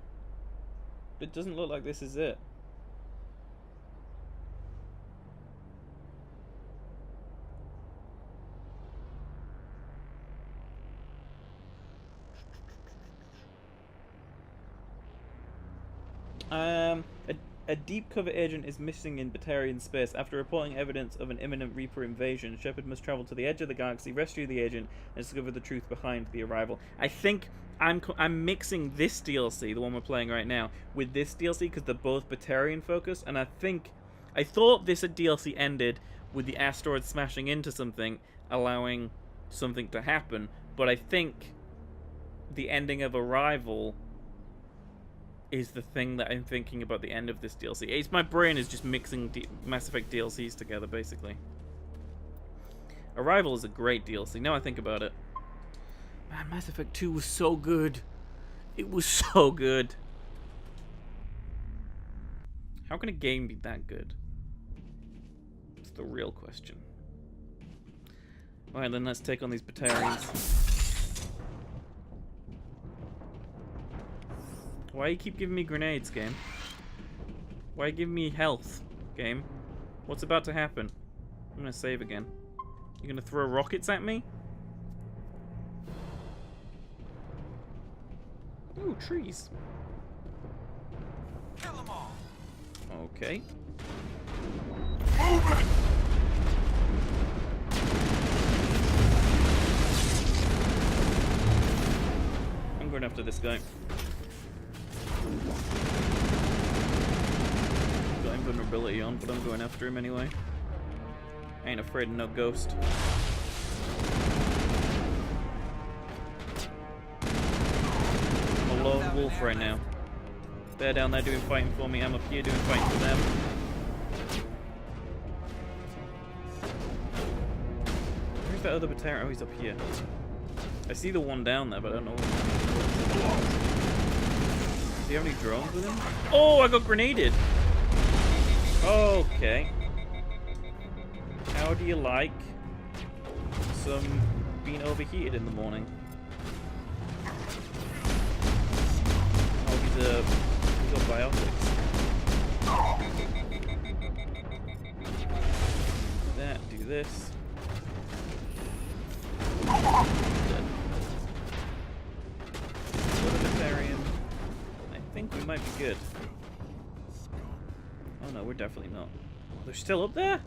It doesn't look like this is it. A deep cover agent is missing in Batarian space. After reporting evidence of an imminent Reaper invasion, Shepard must travel to the edge of the galaxy, rescue the agent, and discover the truth behind the arrival. I think I'm mixing this DLC, the one we're playing right now, with this DLC because they're both Batarian focused, and I thought this DLC ended with the asteroid smashing into something, allowing something to happen, but I think the ending of Arrival is the thing that I'm thinking about the end of this DLC. It's my brain is just mixing Mass Effect DLCs together, basically. Arrival is a great DLC. Now I think about it. Man, Mass Effect 2 was so good. It was so good. How can a game be that good? It's the real question. Alright, then let's take on these Batarians. Why you keep giving me grenades, game? Why you giving me health, game? What's about to happen? I'm gonna save again. You gonna throw rockets at me? Ooh, trees. Kill them all. Okay. Move it! I'm going after this guy. Got invulnerability on, but I'm going after him anyway. I ain't afraid of no ghost. I'm a lone wolf right now. They're down there doing fighting for me. I'm up here doing fighting for them. Where's that other Batarian? Oh, he's up here. I see the one down there, but I don't know what. Does he have any drones with him? Oh, I got grenaded! Okay. How do you like some being overheated in the morning? Oh, he's got biotics. Do that, do this. Dead. Batarian. I think we might be good. Oh no, we're definitely not. They're still up there?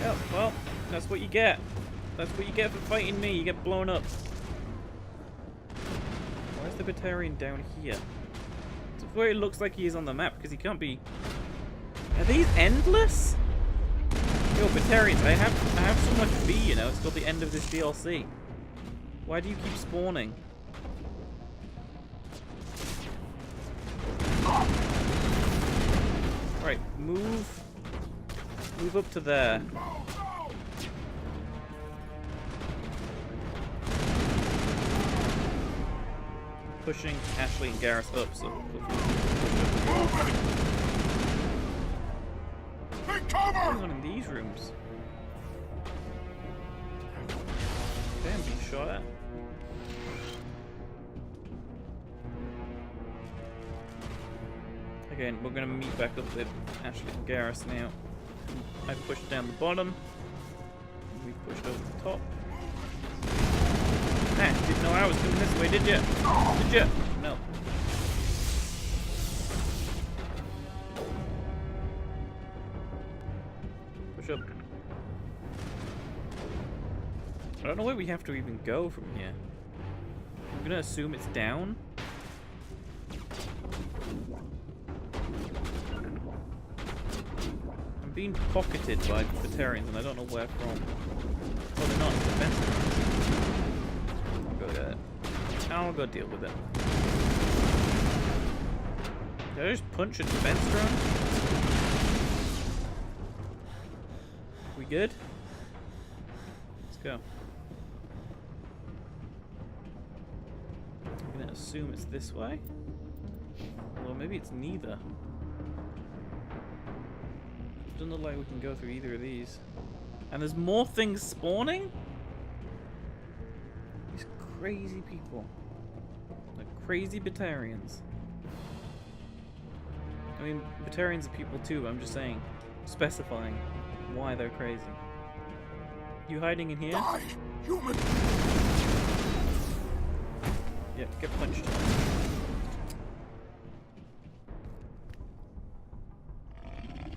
Yeah, well, that's what you get. That's what you get for fighting me. You get blown up. Where's the Batarian down here? It's where it looks like he is on the map, because he can't be... Are these endless? Yo, Batarians, I have so much B, you know, it's got the end of this DLC. Why do you keep spawning? Right, move up to there. Pushing Ashley and Gareth up, so Take cover! what's going on in these rooms? Okay, I'm being shot at. Again, we're gonna meet back up with Ashley and Gareth now. I pushed down the bottom. We pushed over the top. Ah, didn't know I was coming this way, did you? Did you? No. Push up. I don't know where we have to even go from here. I'm gonna assume it's down. I'm being pocketed by Batarians and I don't know where from. Oh, they're not defensive. I'll go deal with it. Did I just punch a defense drone? We good? Let's go. I'm gonna assume it's this way. Well, maybe it's neither. Doesn't look like we can go through either of these. And there's more things spawning? These crazy people. Like crazy Batarians. I mean, Batarians are people too, I'm just saying. Specifying why they're crazy. You hiding in here? Die, human! Yeah, get punched.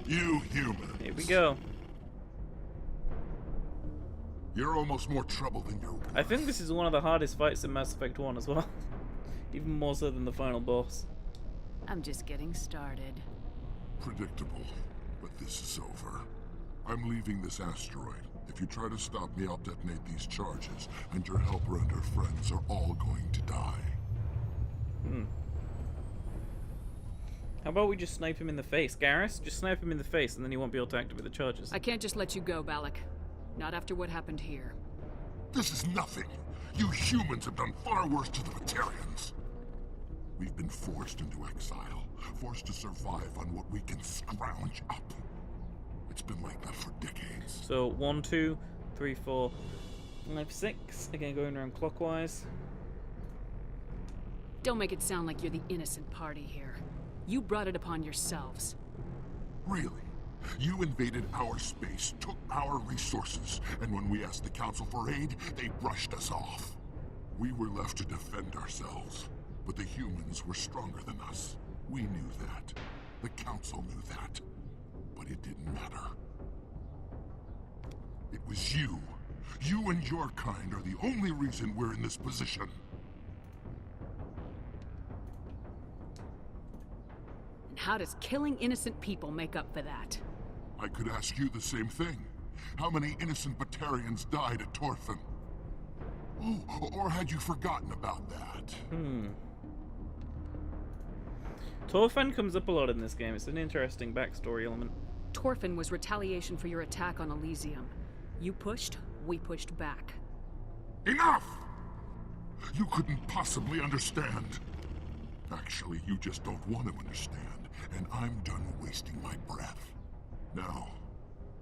You humans. Here we go. You're almost more trouble than you're worth. I think this is one of the hardest fights in Mass Effect 1 as well. Even more so than the final boss. I'm just getting started. Predictable, but this is over. I'm leaving this asteroid. If you try to stop me, I'll detonate these charges, and your helper and her friends are all going to die. How about we just snipe him in the face? Garrus, just snipe him in the face and then he won't be able to activate the charges. I can't just let you go, Balak. Not after what happened here. This is nothing. You humans have done far worse to the Batarians. We've been forced into exile, forced to survive on what we can scrounge up. It's been like that for decades. So 1, 2, 3, 4, 5, 6. Again, going around clockwise. Don't make it sound like you're the innocent party here. You brought it upon yourselves. Really? You invaded our space, took our resources, and when we asked the Council for aid, they brushed us off. We were left to defend ourselves, but the humans were stronger than us. We knew that. The Council knew that. But it didn't matter. It was you. You and your kind are the only reason we're in this position. And how does killing innocent people make up for that? I could ask you the same thing. How many innocent Batarians died at Torfin? Oh, or had you forgotten about that? Torfan comes up a lot in this game. It's an interesting backstory element. Torfin was retaliation for your attack on Elysium. You pushed, we pushed back. Enough! You couldn't possibly understand. Actually, you just don't want to understand, and I'm done wasting my breath. Now,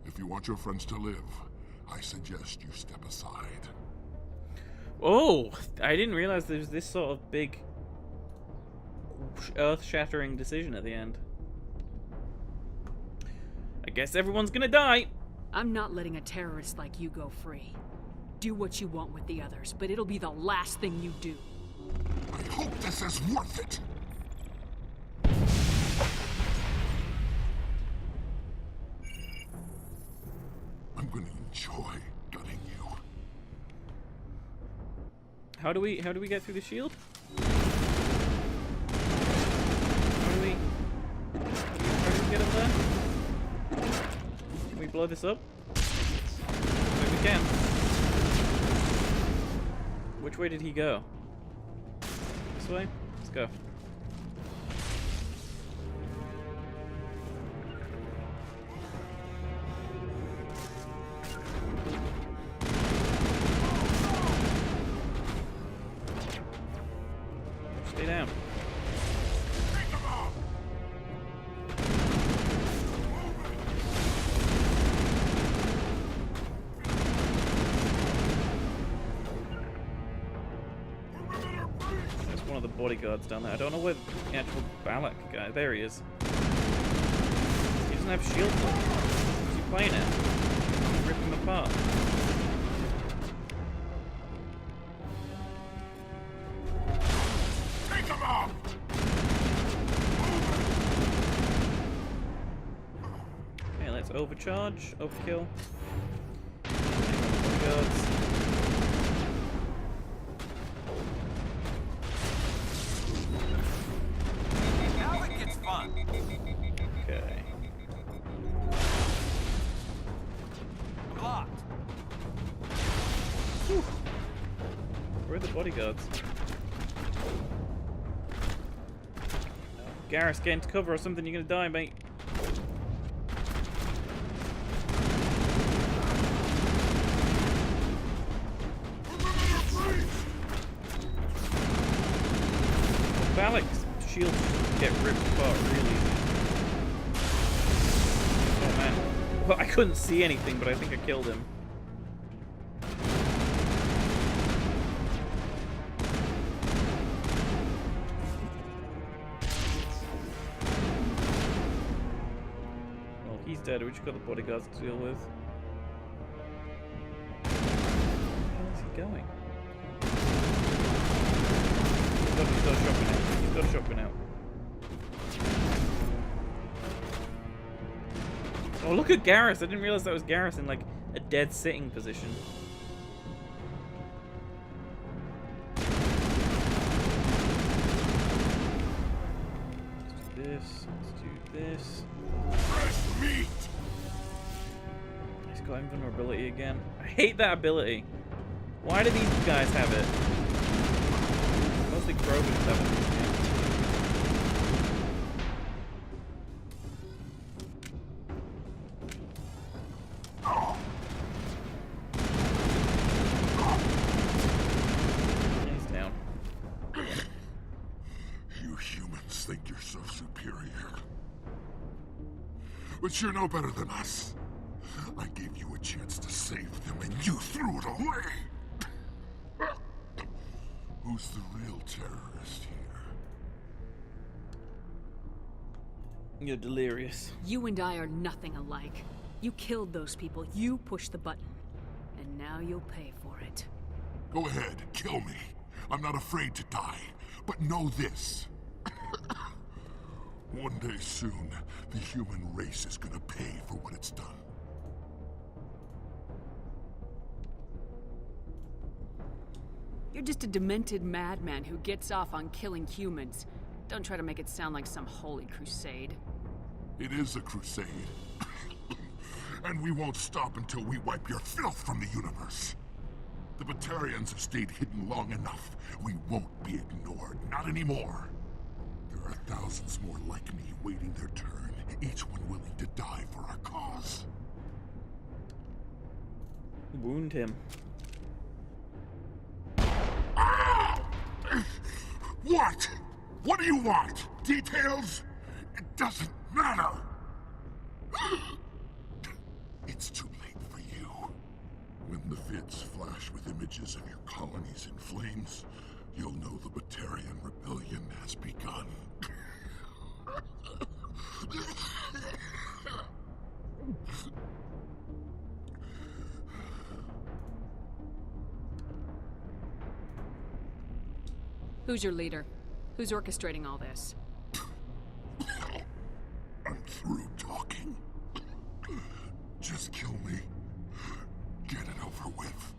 if you want your friends to live, I suggest you step aside. Oh, I didn't realize there was this sort of big, earth-shattering decision at the end. I guess everyone's gonna die. I'm not letting a terrorist like you go free. Do what you want with the others, but it'll be the last thing you do. I hope this is worth it. I'm gonna enjoy gutting you. How do we get through the shield? How do we get up there? Can we blow this up? Maybe we can. Which way did he go? This way? Let's go. Stay down. There's one of the bodyguards down there. I don't know where the actual Balak guy. There he is. He doesn't have shield on. Who's he playing it? Rip him apart. Okay, let's overcharge, overkill. Bodyguards. Now it gets fun. Okay. Blocked. Where are the bodyguards? Garrus, get into cover or something, you're gonna die, mate. Balak's shields get ripped apart really easy. Oh man. Well, I couldn't see anything, but I think I killed him. Well, he's dead. We just got the bodyguards to deal with. Where is he going? He's got a shotgun out. He's got a shotgun out. Oh, look at Garrus. I didn't realize that was Garrus in, like, a dead sitting position. Let's do this. Let's do this. Fresh meat! He's got invulnerability again. I hate that ability. Why do these guys have it? Mostly Krogans have it. But you're no better than us. I gave you a chance to save them, and you threw it away! Who's the real terrorist here? You're delirious. You and I are nothing alike. You killed those people, you pushed the button. And now you'll pay for it. Go ahead, kill me. I'm not afraid to die. But know this. One day soon, the human race is gonna pay for what it's done. You're just a demented madman who gets off on killing humans. Don't try to make it sound like some holy crusade. It is a crusade. And we won't stop until we wipe your filth from the universe. The Batarians have stayed hidden long enough. We won't be ignored. Not anymore. There are thousands more like me waiting their turn, each one willing to die for our cause. Wound him. What? What do you want? Details? It doesn't matter. It's too late for you. When the vids flash with images of your colonies in flames, you'll know the Batarian rebellion has begun. Who's your leader? Who's orchestrating all this? I'm through talking. Just kill me. Get it over with.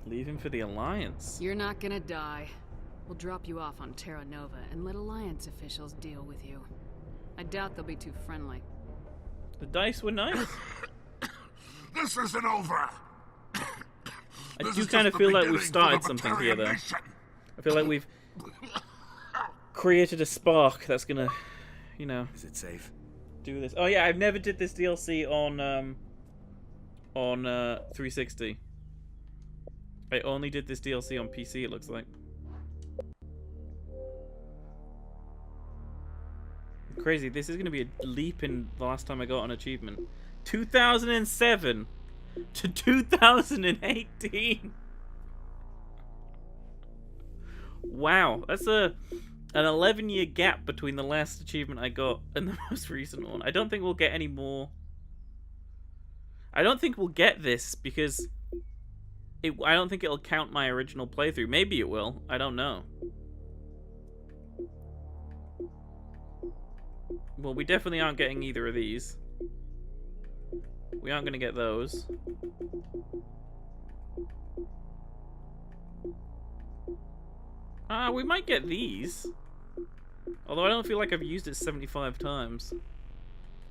Leave him for the Alliance. You're not gonna die. We'll drop you off on Terra Nova and let Alliance officials deal with you. I doubt they'll be too friendly. The dice were nice. This isn't over. I do kind of feel like we've started something here, though. I feel like we've created a spark that's gonna, you know. Is it safe? Do this. Oh yeah, I've never did this DLC on 360. I only did this DLC on PC. It looks like. Crazy. This is gonna be a leap in the last time I got an achievement. 2007 to 2018. Wow, that's an 11-year gap between the last achievement I got and the most recent one. I don't think we'll get any more. I don't think we'll get this because I don't think it'll count my original playthrough. Maybe it will. I don't know. Well, we definitely aren't getting either of these. We aren't going to get those. We might get these. Although I don't feel like I've used it 75 times.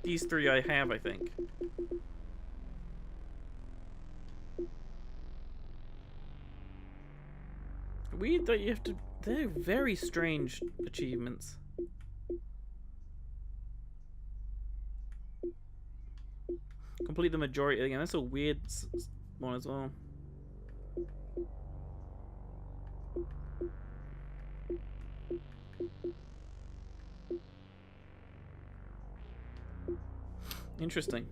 These three I have, I think. Weird that you have to... They're very strange achievements. Complete the majority again. That's a weird one as well. Interesting.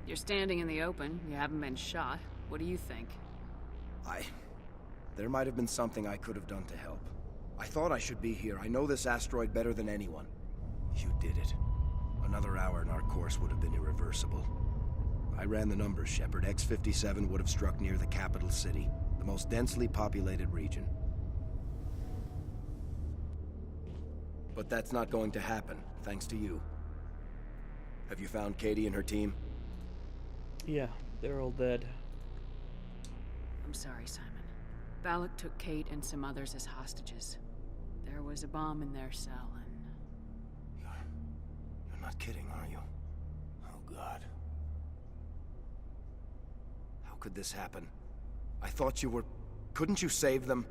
You're standing in the open. You haven't been shot. What do you think? There might have been something I could have done to help. I thought I should be here. I know this asteroid better than anyone. You did it. Another hour and our course would have been irreversible. I ran the numbers, Shepard. X-57 would have struck near the capital city, the most densely populated region. But that's not going to happen, thanks to you. Have you found Katie and her team? Yeah, they're all dead. I'm sorry, Simon. Balak took Kate and some others as hostages. There was a bomb in their cell and... You're not kidding, are you? Oh, God. How could this happen? I thought you were... Couldn't you save them?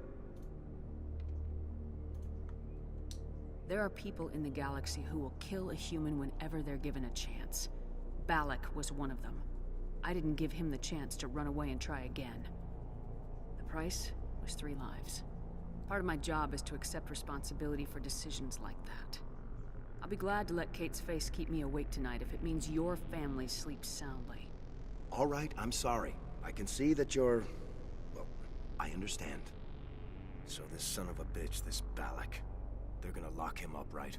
There are people in the galaxy who will kill a human whenever they're given a chance. Balak was one of them. I didn't give him the chance to run away and try again. The price was 3 lives. Part of my job is to accept responsibility for decisions like that. I'll be glad to let Kate's face keep me awake tonight if it means your family sleeps soundly. All right, I'm sorry. I can see that you're... well, I understand. So this son of a bitch, this Balak, they're gonna lock him up, right?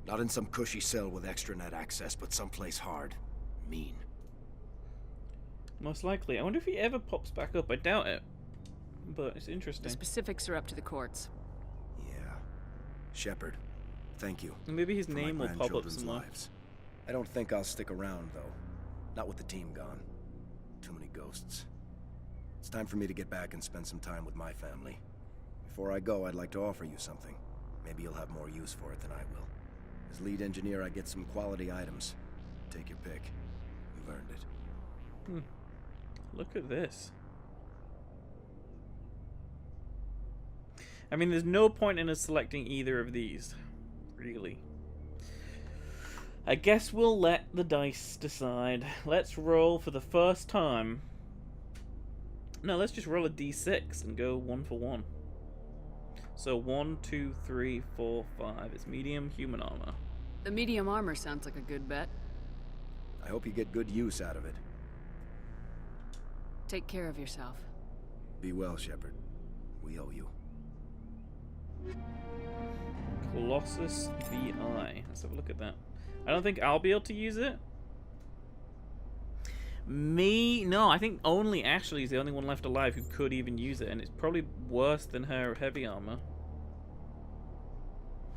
Not in some cushy cell with extranet access, but someplace hard. Mean. Most likely. I wonder if he ever pops back up. I doubt it. But it's interesting. The specifics are up to the courts. Yeah. Shepard, thank you. And maybe his for my name will pop up grandchildren's somewhere. lives. I don't think I'll stick around, though. Not with the team gone. Too many ghosts. It's time for me to get back and spend some time with my family. Before I go, I'd like to offer you something. Maybe you'll have more use for it than I will. As lead engineer, I get some quality items. Take your pick. You've earned it. Look at this. I mean, there's no point in us selecting either of these. Really. I guess we'll let the dice decide. Let's roll for the first time. No, let's just roll a d6 and go 1 for 1. So 1, 2, 3, 4, 5. It's medium human armor. The medium armor sounds like a good bet. I hope you get good use out of it. Take care of yourself. Be well, Shepard. We owe you. Colossus VI. Let's have a look at that. I don't think I'll be able to use it. No, I think only Ashley's the only one left alive who could even use it, and it's probably worse than her heavy armor.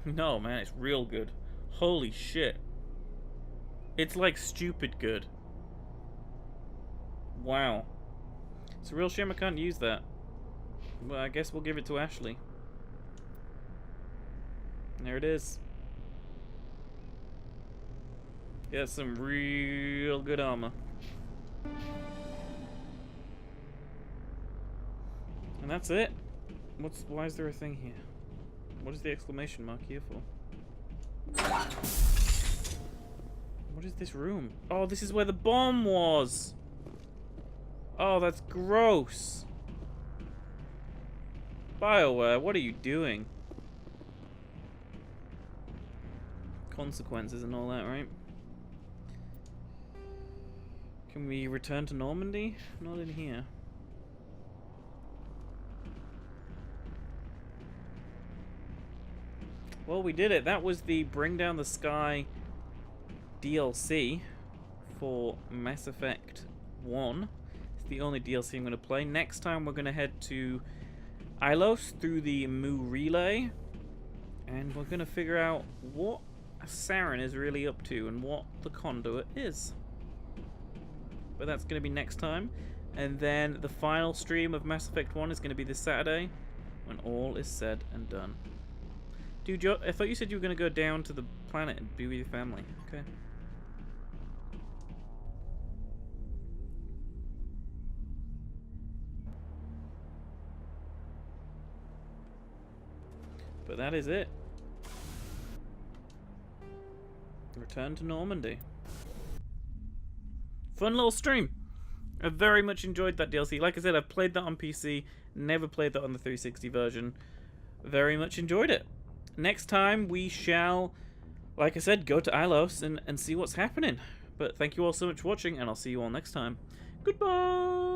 No, man, it's real good. Holy shit. It's like stupid good. Wow. It's a real shame I can't use that. Well, I guess we'll give it to Ashley. There it is. Got some real good armor. And that's it. Why is there a thing here? What is the exclamation mark here for? What is this room? Oh, this is where the bomb was. Oh, that's gross. Bioware, what are you doing? Consequences and all that, right? Can we return to Normandy? Not in here. Well, we did it. That was the Bring Down the Sky DLC for Mass Effect 1. It's the only DLC I'm going to play. Next time we're going to head to Ilos through the Mu Relay. And we're going to figure out what Saren is really up to and what the Conduit is. But that's going to be next time. And then the final stream of Mass Effect 1 is going to be this Saturday when all is said and done. Dude, I thought you said you were going to go down to the planet and be with your family. Okay. But that is it. Return to Normandy. Fun little stream. I very much enjoyed that DLC. Like I said, I've played that on PC, never played that on the 360 version. Very much enjoyed it. Next time we shall, like I said, go to Ilos and see what's happening. But thank you all so much for watching, and I'll see you all next time. Goodbye!